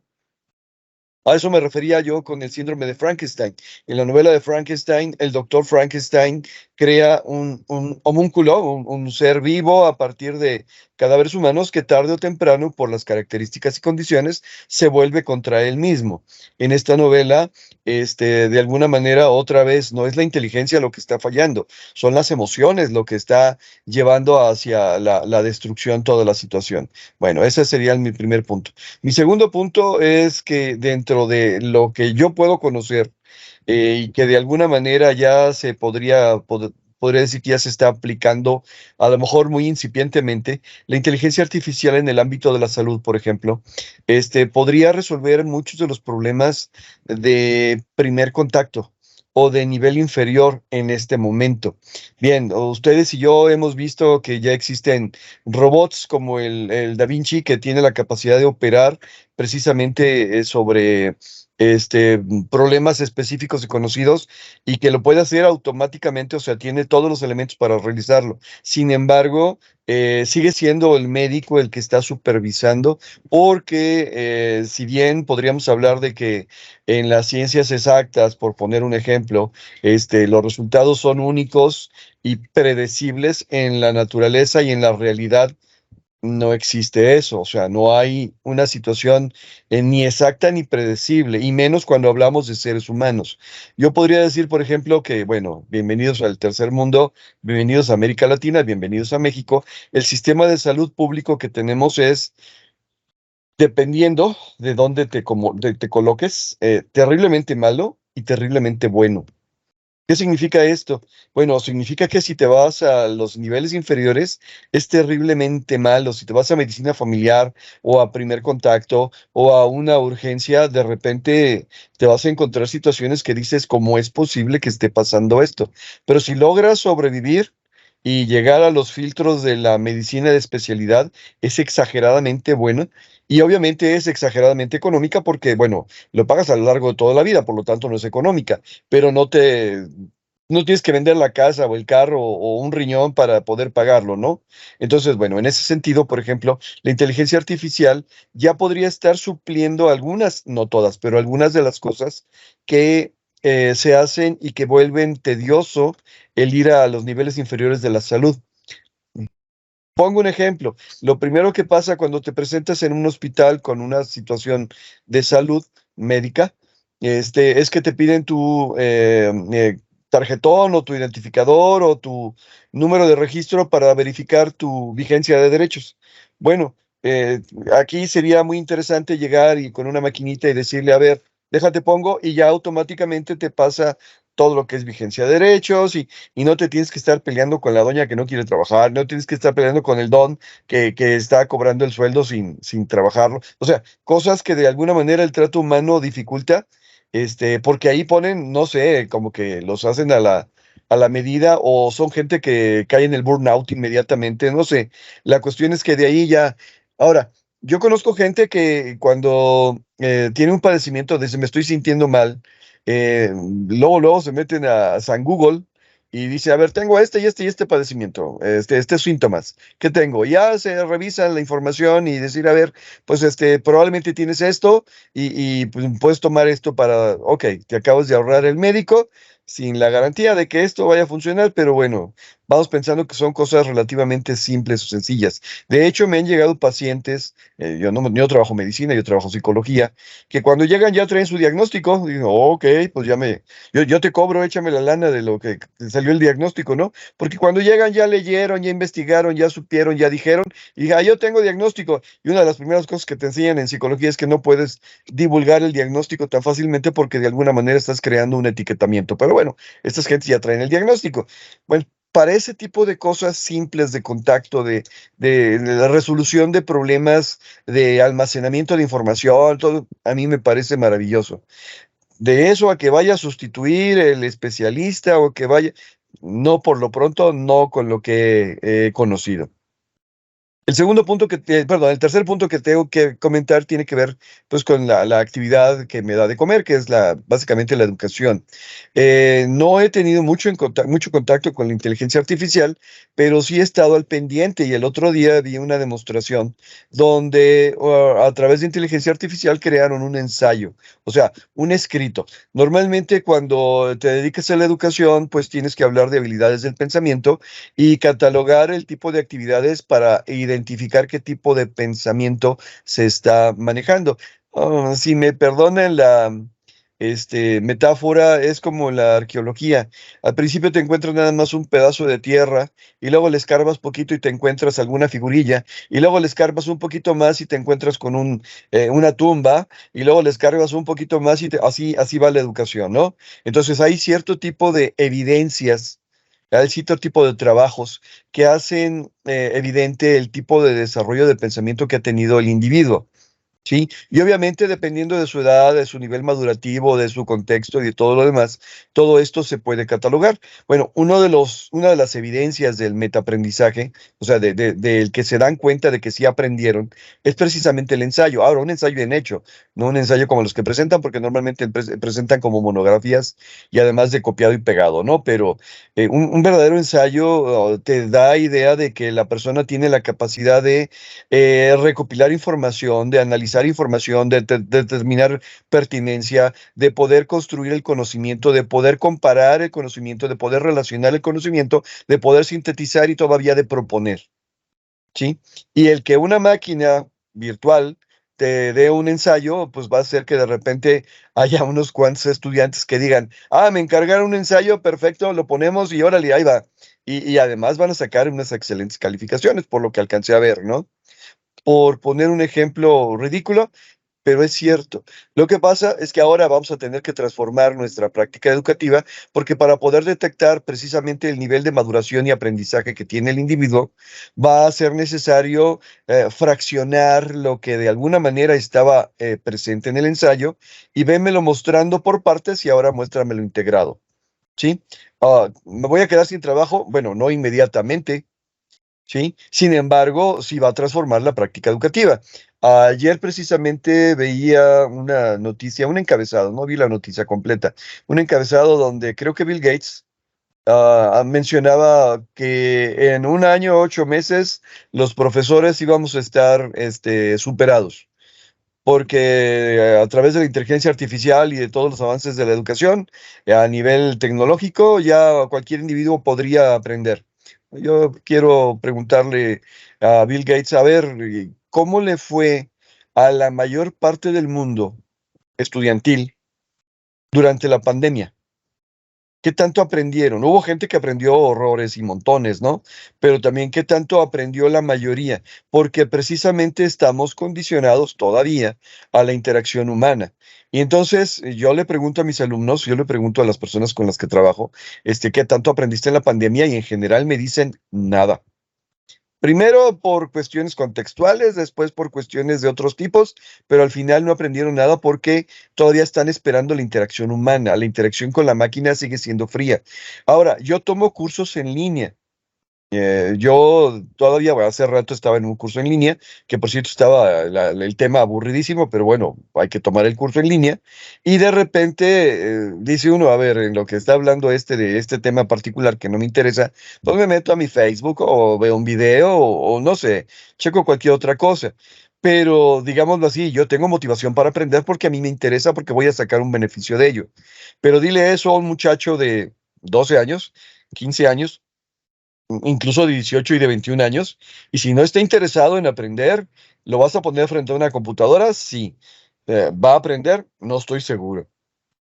A eso me refería yo con el síndrome de Frankenstein. En la novela de Frankenstein, el doctor Frankenstein crea un homúnculo, un ser vivo a partir de cadáveres humanos que tarde o temprano, por las características y condiciones, se vuelve contra él mismo. En esta novela, de alguna manera, otra vez, no es la inteligencia lo que está fallando, son las emociones lo que está llevando hacia la destrucción toda la situación. Bueno, ese sería mi primer punto. Mi segundo punto es que dentro de lo que yo puedo conocer y que de alguna manera ya se podría decir que ya se está aplicando, a lo mejor muy incipientemente, la inteligencia artificial en el ámbito de la salud, por ejemplo, podría resolver muchos de los problemas de primer contacto o de nivel inferior en este momento. Bien, ustedes y yo hemos visto que ya existen robots como el Da Vinci que tiene la capacidad de operar precisamente sobre problemas específicos y conocidos y que lo puede hacer automáticamente, o sea, tiene todos los elementos para realizarlo. Sin embargo, sigue siendo el médico el que está supervisando porque si bien podríamos hablar de que en las ciencias exactas, por poner un ejemplo, los resultados son únicos y predecibles, en la naturaleza y en la realidad no existe eso, o sea, no hay una situación ni exacta ni predecible, y menos cuando hablamos de seres humanos. Yo podría decir, por ejemplo, que, bueno, bienvenidos al tercer mundo, bienvenidos a América Latina, bienvenidos a México. El sistema de salud público que tenemos es, dependiendo de dónde te coloques, terriblemente malo y terriblemente bueno. ¿Qué significa esto? Bueno, significa que si te vas a los niveles inferiores es terriblemente malo. Si te vas a medicina familiar o a primer contacto o a una urgencia, de repente te vas a encontrar situaciones que dices, ¿cómo es posible que esté pasando esto? Pero si logras sobrevivir y llegar a los filtros de la medicina de especialidad, es exageradamente bueno. Y obviamente es exageradamente económica porque, bueno, lo pagas a lo largo de toda la vida, por lo tanto no es económica, pero no tienes que vender la casa o el carro o un riñón para poder pagarlo, ¿no? Entonces, bueno, en ese sentido, por ejemplo, la inteligencia artificial ya podría estar supliendo algunas, no todas, pero algunas de las cosas que se hacen y que vuelven tedioso el ir a los niveles inferiores de la salud. Pongo un ejemplo. Lo primero que pasa cuando te presentas en un hospital con una situación de salud médica, es que te piden tu tarjetón o tu identificador o tu número de registro para verificar tu vigencia de derechos. Bueno, aquí sería muy interesante llegar y con una maquinita y decirle, a ver, déjate pongo y ya automáticamente te pasa todo lo que es vigencia de derechos y no te tienes que estar peleando con la doña que no quiere trabajar, no tienes que estar peleando con el don que está cobrando el sueldo sin trabajarlo. O sea, cosas que de alguna manera el trato humano dificulta, porque ahí ponen, no sé, como que los hacen a la medida o son gente que cae en el burnout inmediatamente, no sé. La cuestión es que de ahí ya... Ahora, yo conozco gente que cuando tiene un padecimiento de me estoy sintiendo mal, luego se meten a San Google y dice, a ver, tengo este y este y este padecimiento, estos síntomas que tengo. Ya se revisa la información y decir, a ver, pues probablemente tienes esto pues, puedes tomar esto para, ok, te acabas de ahorrar el médico sin la garantía de que esto vaya a funcionar, pero bueno, vamos pensando que son cosas relativamente simples o sencillas. De hecho, me han llegado pacientes, yo trabajo medicina, yo trabajo psicología, que cuando llegan ya traen su diagnóstico, digo, ok, pues yo te cobro, échame la lana de lo que te salió el diagnóstico, ¿no? Porque cuando llegan ya leyeron, ya investigaron, ya supieron, ya dijeron, y dije, yo tengo diagnóstico. Y una de las primeras cosas que te enseñan en psicología es que no puedes divulgar el diagnóstico tan fácilmente porque de alguna manera estás creando un etiquetamiento. Pero bueno, estas gentes ya traen el diagnóstico. Bueno, para ese tipo de cosas simples de contacto, de la resolución de problemas, de almacenamiento de información, todo, a mí me parece maravilloso. De eso a que vaya a sustituir el especialista o que vaya, no por lo pronto, no con lo que he conocido. El tercer punto que tengo que comentar tiene que ver pues con la actividad que me da de comer, que es básicamente la educación. No he tenido mucho contacto con la inteligencia artificial, pero sí he estado al pendiente y el otro día vi una demostración donde a través de inteligencia artificial crearon un ensayo, o sea, un escrito. Normalmente cuando te dedicas a la educación, pues tienes que hablar de habilidades del pensamiento y catalogar el tipo de actividades para identificar qué tipo de pensamiento se está manejando. Si me perdonan la metáfora, es como la arqueología. Al principio te encuentras nada más un pedazo de tierra y luego le escarbas poquito y te encuentras alguna figurilla y luego le escarbas un poquito más y te encuentras con una tumba y luego le escarbas un poquito más y así va la educación, ¿no? Entonces hay cierto tipo de evidencias, hay cierto tipo de trabajos que hacen evidente el tipo de desarrollo de pensamiento que ha tenido el individuo. Sí, y obviamente dependiendo de su edad, de su nivel madurativo, de su contexto y de todo lo demás, todo esto se puede catalogar. Bueno, una de las evidencias del metaaprendizaje, o sea, del que se dan cuenta de que sí aprendieron, es precisamente el ensayo. Ahora, un ensayo bien hecho, no un ensayo como los que presentan, porque normalmente presentan como monografías y además de copiado y pegado, ¿no? Pero un verdadero ensayo te da idea de que la persona tiene la capacidad de recopilar información, de analizar información, de determinar pertinencia, de poder construir el conocimiento, de poder comparar el conocimiento, de poder relacionar el conocimiento, de poder sintetizar y todavía de proponer, ¿sí? Y el que una máquina virtual te dé un ensayo, pues va a hacer que de repente haya unos cuantos estudiantes que digan, me encargaron un ensayo, perfecto, lo ponemos y órale, ahí va. Y además van a sacar unas excelentes calificaciones, por lo que alcancé a ver, ¿no? Por poner un ejemplo ridículo, pero es cierto. Lo que pasa es que ahora vamos a tener que transformar nuestra práctica educativa porque para poder detectar precisamente el nivel de maduración y aprendizaje que tiene el individuo, va a ser necesario fraccionar lo que de alguna manera estaba presente en el ensayo y vémelo mostrando por partes y ahora muéstramelo integrado. ¿Sí? ¿Me voy a quedar sin trabajo? Bueno, no inmediatamente. ¿Sí? Sin embargo, sí va a transformar la práctica educativa. Ayer precisamente veía una noticia, un encabezado, no vi la noticia completa, un encabezado donde creo que Bill Gates mencionaba que en un año, 8 meses, los profesores íbamos a estar superados, porque a través de la inteligencia artificial y de todos los avances de la educación, a nivel tecnológico, ya cualquier individuo podría aprender. Yo quiero preguntarle a Bill Gates, a ver, ¿cómo le fue a la mayor parte del mundo estudiantil durante la pandemia? ¿Qué tanto aprendieron? Hubo gente que aprendió horrores y montones, ¿no? Pero también qué tanto aprendió la mayoría, porque precisamente estamos condicionados todavía a la interacción humana. Y entonces yo le pregunto a mis alumnos, yo le pregunto a las personas con las que trabajo, ¿qué tanto aprendiste en la pandemia? Y en general me dicen nada. Primero por cuestiones contextuales, después por cuestiones de otros tipos, pero al final no aprendieron nada porque todavía están esperando la interacción humana. La interacción con la máquina sigue siendo fría. Ahora, yo tomo cursos en línea Yo todavía, bueno, hace rato estaba en un curso en línea, que por cierto estaba el tema aburridísimo, pero bueno, hay que tomar el curso en línea. Y de repente dice uno, a ver, en lo que está hablando de este tema particular que no me interesa, pues me meto a mi Facebook o veo un video o no sé, checo cualquier otra cosa. Pero digámoslo así, yo tengo motivación para aprender porque a mí me interesa, porque voy a sacar un beneficio de ello. Pero dile eso a un muchacho de 12 años, 15 años, incluso de 18 y de 21 años, y si no está interesado en aprender, ¿lo vas a poner frente a una computadora? Sí. ¿Va a aprender? No estoy seguro.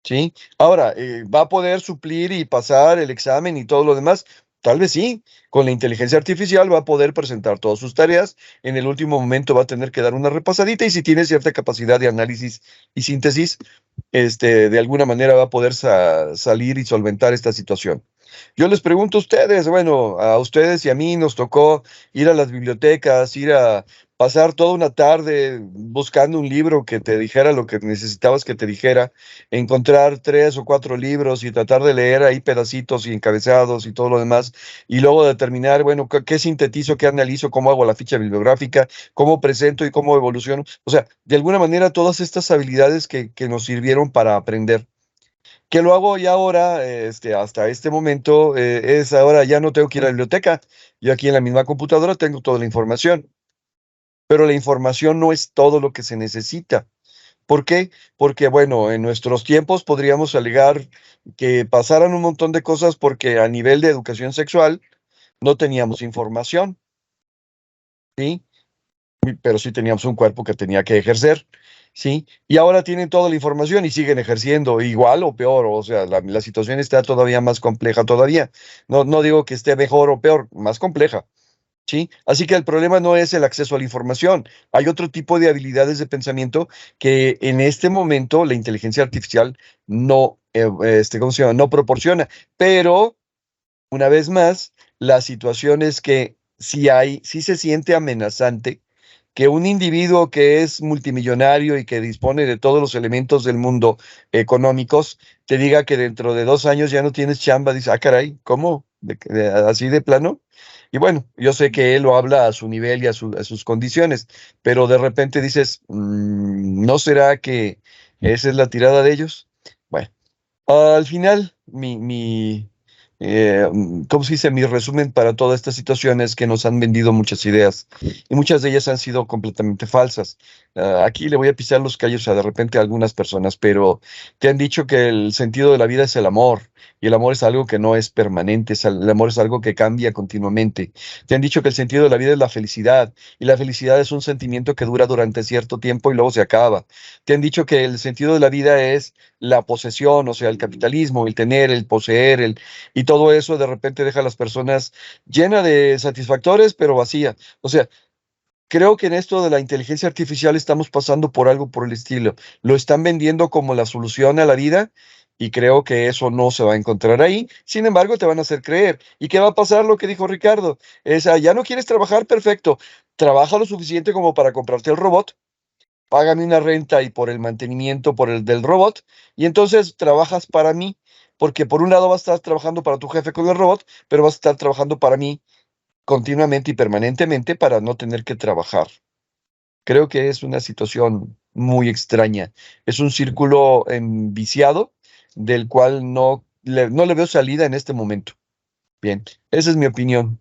¿Sí? Ahora, ¿va a poder suplir y pasar el examen y todo lo demás? Tal vez sí. Con la inteligencia artificial va a poder presentar todas sus tareas. En el último momento va a tener que dar una repasadita y si tiene cierta capacidad de análisis y síntesis, de alguna manera va a poder salir y solventar esta situación. Yo les pregunto a ustedes, bueno, a ustedes y a mí nos tocó ir a las bibliotecas, ir a pasar toda una tarde buscando un libro que te dijera lo que necesitabas que te dijera, encontrar 3 o 4 libros y tratar de leer ahí pedacitos y encabezados y todo lo demás, y luego determinar, bueno, qué sintetizo, qué analizo, cómo hago la ficha bibliográfica, cómo presento y cómo evoluciono. O sea, de alguna manera todas estas habilidades que nos sirvieron para aprender. Que lo hago ya ahora, hasta este momento, es ahora ya no tengo que ir a la biblioteca. Yo aquí en la misma computadora tengo toda la información, pero la información no es todo lo que se necesita. ¿Por qué? Porque, bueno, en nuestros tiempos podríamos alegar que pasaran un montón de cosas porque a nivel de educación sexual no teníamos información, ¿sí? Pero sí teníamos un cuerpo que tenía que ejercer, ¿sí? Y ahora tienen toda la información y siguen ejerciendo igual o peor, o sea, la situación está todavía más compleja todavía. No, no digo que esté mejor o peor, más compleja, ¿sí? Así que el problema no es el acceso a la información, hay otro tipo de habilidades de pensamiento que en este momento la inteligencia artificial no, ¿cómo se llama? No proporciona, pero una vez más, la situación es que si se siente amenazante que un individuo que es multimillonario y que dispone de todos los elementos del mundo económicos, te diga que dentro de 2 años ya no tienes chamba, dice, ah, caray, ¿cómo? ¿Así de plano? Y bueno, yo sé que él lo habla a su nivel y a sus condiciones, pero de repente dices, ¿no será que esa es la tirada de ellos? Bueno, al final, ¿cómo se dice? Mi resumen para toda esta situación es que nos han vendido muchas ideas y muchas de ellas han sido completamente falsas. Aquí le voy a pisar los callos a de repente a algunas personas, pero te han dicho que el sentido de la vida es el amor y el amor es algo que no es permanente, el amor es algo que cambia continuamente. Te han dicho que el sentido de la vida es la felicidad y la felicidad es un sentimiento que dura durante cierto tiempo y luego se acaba. Te han dicho que el sentido de la vida es la posesión, o sea, el capitalismo, el tener, el poseer, y todo eso de repente deja a las personas llenas de satisfactores, pero vacía. O sea, creo que en esto de la inteligencia artificial estamos pasando por algo por el estilo. Lo están vendiendo como la solución a la vida y creo que eso no se va a encontrar ahí. Sin embargo, te van a hacer creer. ¿Y qué va a pasar? Lo que dijo Ricardo. Ya no quieres trabajar, perfecto. Trabaja lo suficiente como para comprarte el robot, págame una renta y por el mantenimiento por el del robot, y entonces trabajas para mí, porque por un lado vas a estar trabajando para tu jefe con el robot, pero vas a estar trabajando para mí continuamente y permanentemente para no tener que trabajar. Creo que es una situación muy extraña. Es un círculo viciado del cual no le veo salida en este momento. Bien, esa es mi opinión.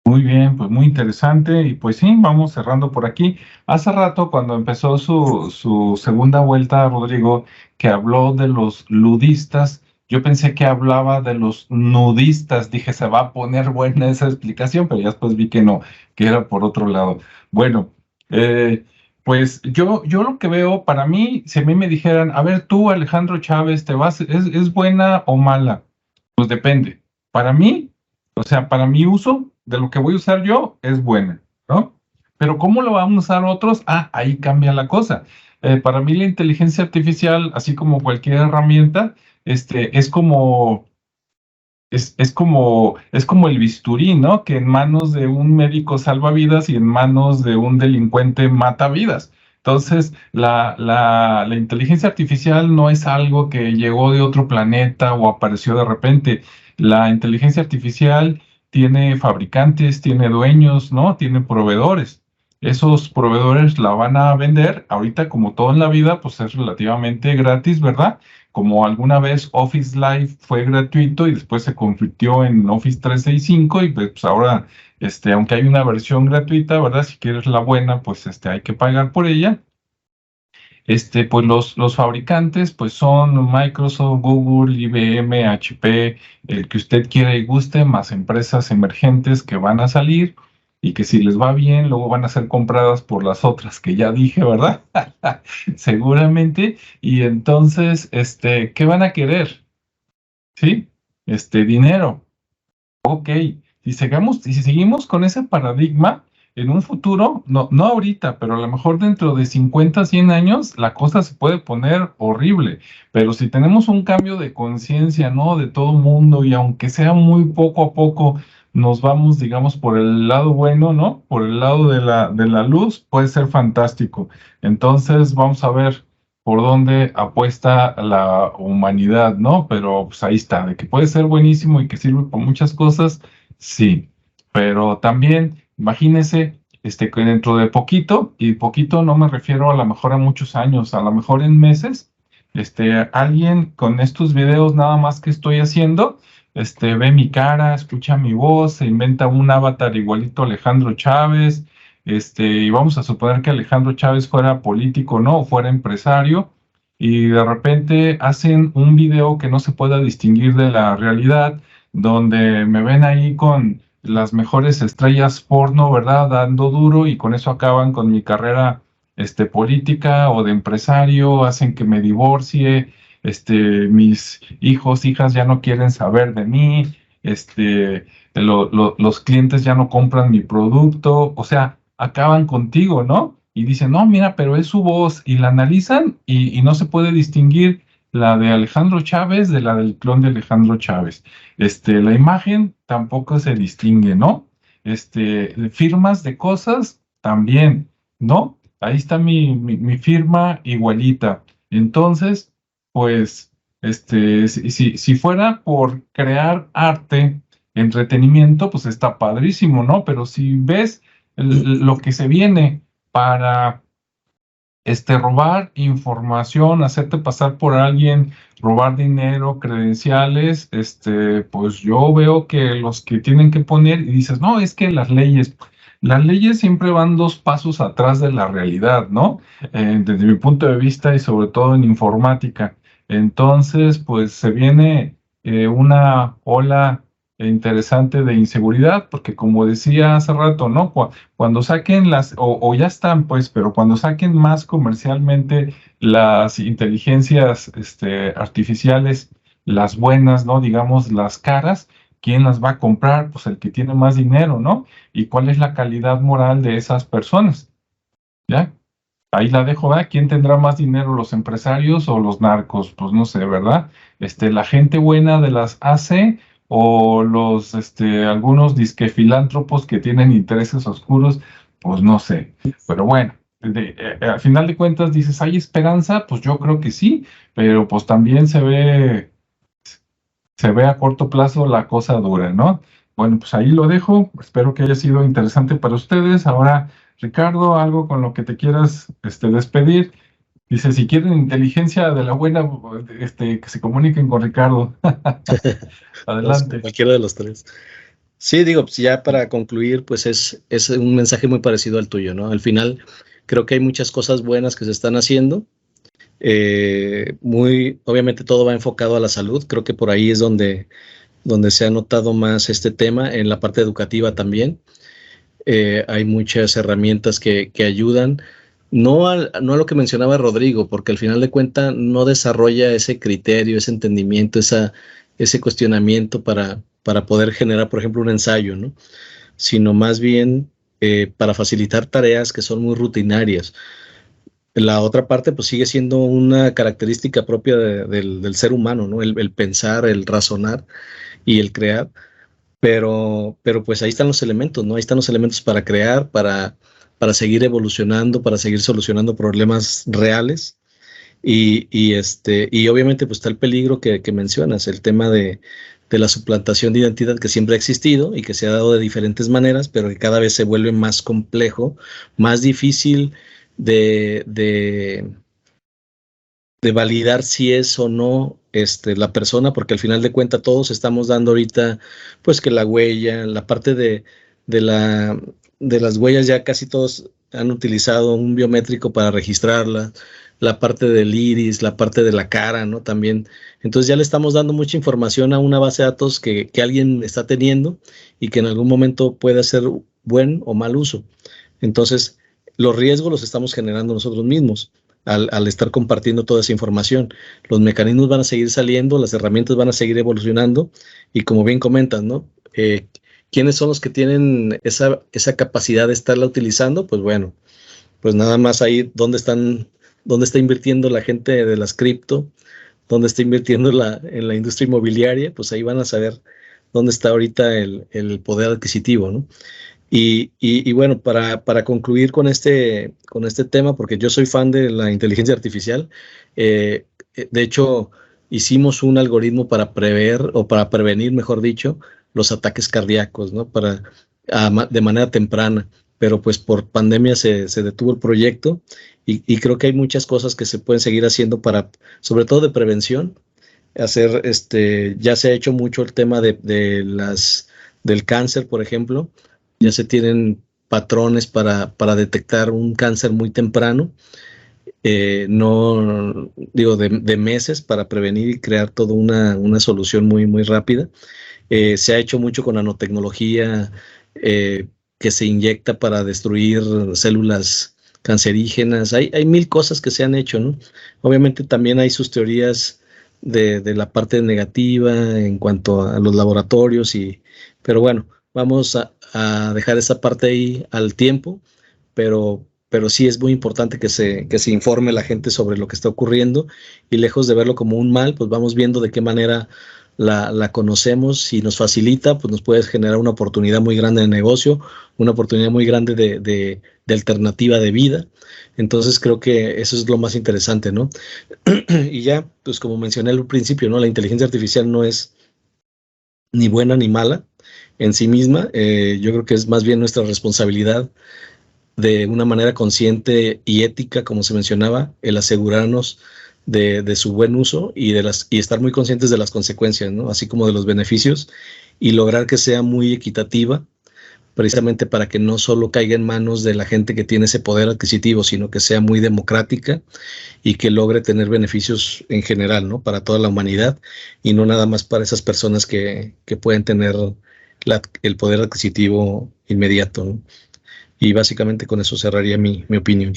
Muy bien, pues muy interesante. Y pues sí, vamos cerrando por aquí. Hace rato, cuando empezó su segunda vuelta, Rodrigo, que habló de los ludistas, yo pensé que hablaba de los nudistas. Dije, se va a poner buena esa explicación, pero ya después vi que no, que era por otro lado. Bueno, pues yo lo que veo, para mí, si a mí me dijeran, a ver, tú, Alejandro Chávez, ¿es buena o mala? Pues depende. Para mí, o sea, para mi uso de lo que voy a usar yo es buena, ¿no? Pero ¿cómo lo vamos a usar otros? Ah, ahí cambia la cosa. Para mí la inteligencia artificial, así como cualquier herramienta, es como, es como el bisturí, ¿no? Que en manos de un médico salva vidas y en manos de un delincuente mata vidas. Entonces, la inteligencia artificial no es algo que llegó de otro planeta o apareció de repente. La inteligencia artificial tiene fabricantes, tiene dueños, ¿no? Tiene proveedores. Esos proveedores la van a vender. Ahorita, como todo en la vida, pues es relativamente gratis, ¿verdad? Como alguna vez Office Live fue gratuito y después se convirtió en Office 365 y pues ahora, aunque hay una versión gratuita, ¿verdad? Si quieres la buena, pues hay que pagar por ella. Pues los fabricantes pues son Microsoft, Google, IBM, HP, el que usted quiera y guste, más empresas emergentes que van a salir y que si les va bien, luego van a ser compradas por las otras que ya dije, ¿verdad? Seguramente. Y entonces, ¿qué van a querer? ¿Sí? Dinero. Ok, si seguimos con ese paradigma, en un futuro, no ahorita, pero a lo mejor dentro de 50, 100 años, la cosa se puede poner horrible. Pero si tenemos un cambio de conciencia, ¿no? De todo el mundo, y aunque sea muy poco a poco, nos vamos, digamos, por el lado bueno, ¿no? Por el lado de la luz, puede ser fantástico. Entonces, vamos a ver por dónde apuesta la humanidad, ¿no? Pero pues ahí está, de que puede ser buenísimo y que sirve para muchas cosas, sí. Pero también, imagínese, que dentro de poquito, y poquito no me refiero a lo mejor a muchos años, a lo mejor en meses, alguien con estos videos nada más que estoy haciendo, ve mi cara, escucha mi voz, se inventa un avatar igualito a Alejandro Chávez, y vamos a suponer que Alejandro Chávez fuera político, ¿no? O fuera empresario, y de repente hacen un video que no se pueda distinguir de la realidad, donde me ven ahí con las mejores estrellas porno, ¿verdad? Dando duro, y con eso acaban con mi carrera, política o de empresario, hacen que me divorcie, mis hijos, hijas ya no quieren saber de mí, los clientes ya no compran mi producto, o sea, acaban contigo, ¿no? Y dicen, no, mira, pero es su voz, y la analizan y no se puede distinguir la de Alejandro Chávez de la del clon de Alejandro Chávez. La imagen tampoco se distingue, ¿no? Firmas de cosas también, ¿no? Ahí está mi firma igualita. Entonces, pues, si fuera por crear arte, entretenimiento, pues está padrísimo, ¿no? Pero si ves lo que se viene para robar información, hacerte pasar por alguien, robar dinero, credenciales, pues yo veo que los que tienen que poner, y dices, no, es que las leyes siempre van dos pasos atrás de la realidad, ¿no? Desde mi punto de vista y sobre todo en informática. Entonces, pues se viene una ola interesante de inseguridad, porque como decía hace rato, ¿no? Cuando saquen o ya están, pues, pero cuando saquen más comercialmente las inteligencias artificiales, las buenas, ¿no? Digamos, las caras, ¿quién las va a comprar? Pues el que tiene más dinero, ¿no? ¿Y cuál es la calidad moral de esas personas? ¿Ya? Ahí la dejo, ¿verdad? ¿Quién tendrá más dinero, los empresarios o los narcos? Pues no sé, ¿verdad? La gente buena de las AC o algunos disque filántropos que tienen intereses oscuros, pues no sé. Pero bueno, al final de cuentas dices, ¿hay esperanza? Pues yo creo que sí, pero pues también se ve a corto plazo la cosa dura, ¿no? Bueno, pues ahí lo dejo. Espero que haya sido interesante para ustedes. Ahora, Ricardo, algo con lo que te quieras despedir. Dice, si quieren inteligencia de la buena, que se comuniquen con Ricardo. Adelante. Cualquiera de los tres. Sí, digo, pues ya para concluir, pues es un mensaje muy parecido al tuyo, ¿no? Al final, creo que hay muchas cosas buenas que se están haciendo. Obviamente todo va enfocado a la salud. Creo que por ahí es donde se ha notado más este tema, en la parte educativa también. Hay muchas herramientas que ayudan, no a lo que mencionaba Rodrigo, porque al final de cuentas no desarrolla ese criterio, ese entendimiento, ese cuestionamiento para poder generar, por ejemplo, un ensayo, ¿no? Sino más bien para facilitar tareas que son muy rutinarias. La otra parte, pues sigue siendo una característica propia del ser humano, ¿no? El pensar, el razonar y el crear. Pero pues ahí están los elementos, ¿no? Ahí están los elementos para crear, para seguir evolucionando, para seguir solucionando problemas reales. Y obviamente pues está el peligro que mencionas, el tema de la suplantación de identidad que siempre ha existido y que se ha dado de diferentes maneras, pero que cada vez se vuelve más complejo, más difícil de validar si es o no la persona, porque al final de cuentas todos estamos dando ahorita, pues que la huella, la parte de las huellas, ya casi todos han utilizado un biométrico para registrarla, la parte del iris, la parte de la cara, ¿no? También. Entonces ya le estamos dando mucha información a una base de datos que alguien está teniendo y que en algún momento puede hacer buen o mal uso. Entonces, los riesgos los estamos generando nosotros mismos al estar compartiendo toda esa información. Los mecanismos van a seguir saliendo, las herramientas van a seguir evolucionando y como bien comentas, ¿no? ¿Quiénes son los que tienen esa capacidad de estarla utilizando? Pues bueno, pues nada más ahí dónde está invirtiendo la gente de las cripto, dónde está invirtiendo en la industria inmobiliaria, pues ahí van a saber dónde está ahorita el poder adquisitivo, ¿no? Y bueno, para concluir con este tema, porque yo soy fan de la inteligencia artificial, de hecho, hicimos un algoritmo para prever o para prevenir, mejor dicho, los ataques cardíacos, ¿no? De manera temprana, pero pues por pandemia se detuvo el proyecto y creo que hay muchas cosas que se pueden seguir haciendo sobre todo de prevención, ya se ha hecho mucho el tema del cáncer, por ejemplo. Ya se tienen patrones para detectar un cáncer muy temprano, no digo de meses para prevenir y crear toda una solución muy, muy rápida. Se ha hecho mucho con nanotecnología que se inyecta para destruir células cancerígenas. Hay mil cosas que se han hecho, ¿no? Obviamente también hay sus teorías de la parte negativa en cuanto a los laboratorios, pero bueno, vamos a dejar esa parte ahí al tiempo, pero sí es muy importante que se informe la gente sobre lo que está ocurriendo y lejos de verlo como un mal, pues vamos viendo de qué manera la conocemos. Si nos facilita, pues nos puede generar una oportunidad muy grande de negocio, una oportunidad muy grande de alternativa de vida. Entonces creo que eso es lo más interesante, ¿no? Y ya, pues como mencioné al principio, ¿no? La inteligencia artificial no es ni buena ni mala en sí misma. Yo creo que es más bien nuestra responsabilidad de una manera consciente y ética, como se mencionaba, el asegurarnos de su buen uso y estar muy conscientes de las consecuencias, ¿no? Así como de los beneficios, y lograr que sea muy equitativa, precisamente para que no solo caiga en manos de la gente que tiene ese poder adquisitivo, sino que sea muy democrática y que logre tener beneficios en general, ¿no? Para toda la humanidad y no nada más para esas personas que pueden tener el poder adquisitivo inmediato, ¿no? Y básicamente con eso cerraría mi opinión.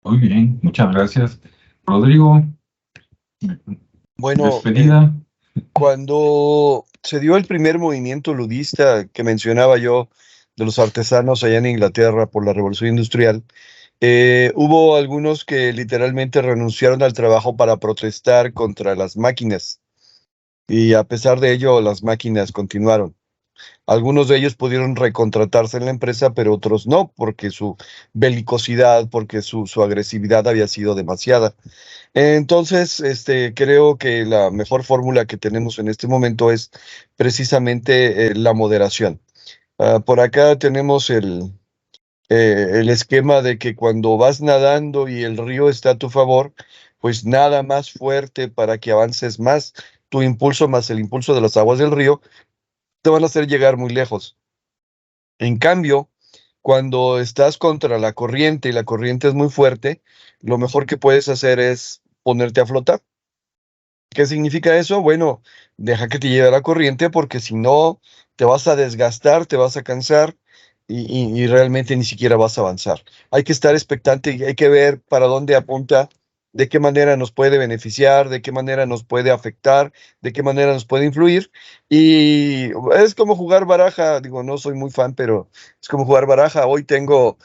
Muy bien, muchas gracias. Rodrigo, Bueno, despedida. cuando se dio el primer movimiento ludista que mencionaba yo de los artesanos allá en Inglaterra por la Revolución Industrial, hubo algunos que literalmente renunciaron al trabajo para protestar contra las máquinas y a pesar de ello las máquinas continuaron. Algunos de ellos pudieron recontratarse en la empresa, pero otros no, porque su belicosidad, porque su agresividad había sido demasiada. Entonces, creo que la mejor fórmula que tenemos en este momento es precisamente la moderación. Por acá tenemos el esquema de que cuando vas nadando y el río está a tu favor, pues nada más fuerte para que avances más. Tu impulso más el impulso de las aguas del río te van a hacer llegar muy lejos. En cambio, cuando estás contra la corriente y la corriente es muy fuerte, lo mejor que puedes hacer es ponerte a flotar. ¿Qué significa eso? Bueno, deja que te lleve la corriente porque si no, te vas a desgastar, te vas a cansar y realmente ni siquiera vas a avanzar. Hay que estar expectante y hay que ver para dónde apunta, de qué manera nos puede beneficiar, de qué manera nos puede afectar, de qué manera nos puede influir. Y es como jugar baraja, digo, no soy muy fan, pero es como jugar baraja. Hoy tengo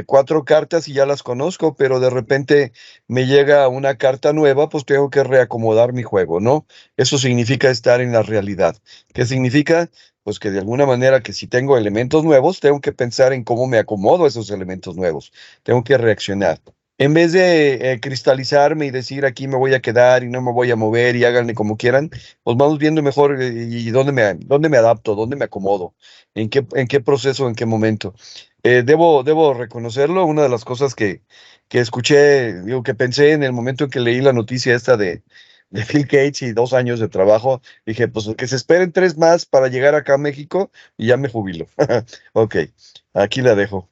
4 cartas y ya las conozco, pero de repente me llega una carta nueva, pues tengo que reacomodar mi juego, ¿no? Eso significa estar en la realidad. ¿Qué significa? Pues que de alguna manera que si tengo elementos nuevos, tengo que pensar en cómo me acomodo a esos elementos nuevos. Tengo que reaccionar. En vez de cristalizarme y decir aquí me voy a quedar y no me voy a mover y háganle como quieran, pues vamos viendo mejor y dónde me adapto, dónde me acomodo, en qué proceso, en qué momento. Debo reconocerlo, una de las cosas que escuché, digo, que pensé en el momento en que leí la noticia esta de Bill Gates y 2 años de trabajo, dije, pues que se esperen 3 más para llegar acá a México y ya me jubilo. Ok, aquí la dejo.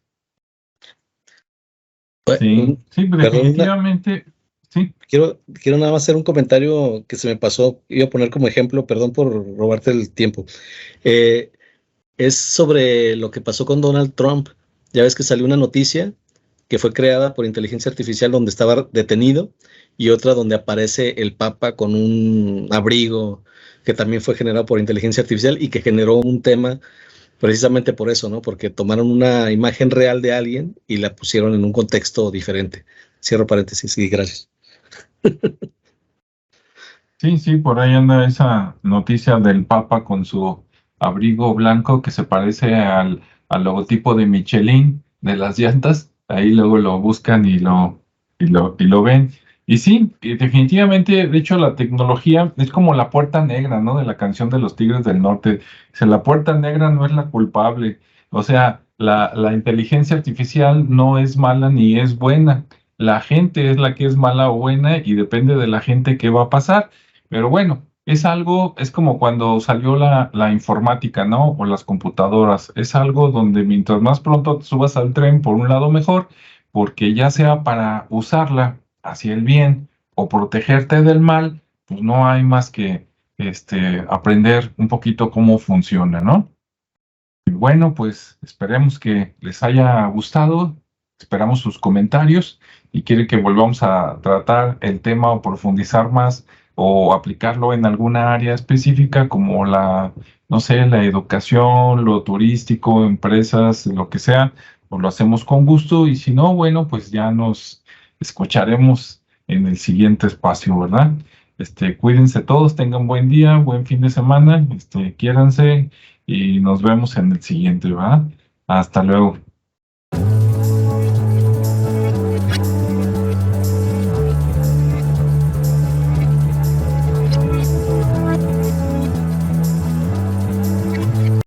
Sí, sí, Perdón, definitivamente, sí, quiero nada más hacer un comentario que se me pasó, iba a poner como ejemplo, perdón por robarte el tiempo. Eh, es sobre lo que pasó con Donald Trump. Ya ves que salió una noticia que fue creada por inteligencia artificial donde estaba detenido y otra donde aparece el Papa con un abrigo que también fue generado por inteligencia artificial y que generó un tema precisamente por eso, ¿no? Porque tomaron una imagen real de alguien y la pusieron en un contexto diferente. Cierro paréntesis y gracias. sí, sí, por ahí anda esa noticia del Papa con su abrigo blanco que se parece al logotipo de Michelin de las llantas. Ahí luego lo buscan y lo ven. Y sí, y definitivamente, de hecho, la tecnología es como la puerta negra, ¿no? De la canción de los Tigres del Norte. Dice, la puerta negra no es la culpable. O sea, la inteligencia artificial no es mala ni es buena. La gente es la que es mala o buena y depende de la gente qué va a pasar. Pero bueno, es como cuando salió la informática, ¿no? O las computadoras. Es algo donde mientras más pronto te subas al tren, por un lado mejor, porque ya sea para usarla hacia el bien o protegerte del mal, pues no hay más que aprender un poquito cómo funciona, ¿no? Y bueno, pues esperemos que les haya gustado, esperamos sus comentarios y quiere que volvamos a tratar el tema o profundizar más o aplicarlo en alguna área específica como no sé, la educación, lo turístico, empresas, lo que sea, pues lo hacemos con gusto y si no, bueno, pues ya nos escucharemos en el siguiente espacio, ¿verdad? Cuídense todos, tengan buen día, buen fin de semana, quiéranse y nos vemos en el siguiente, ¿verdad? Hasta luego.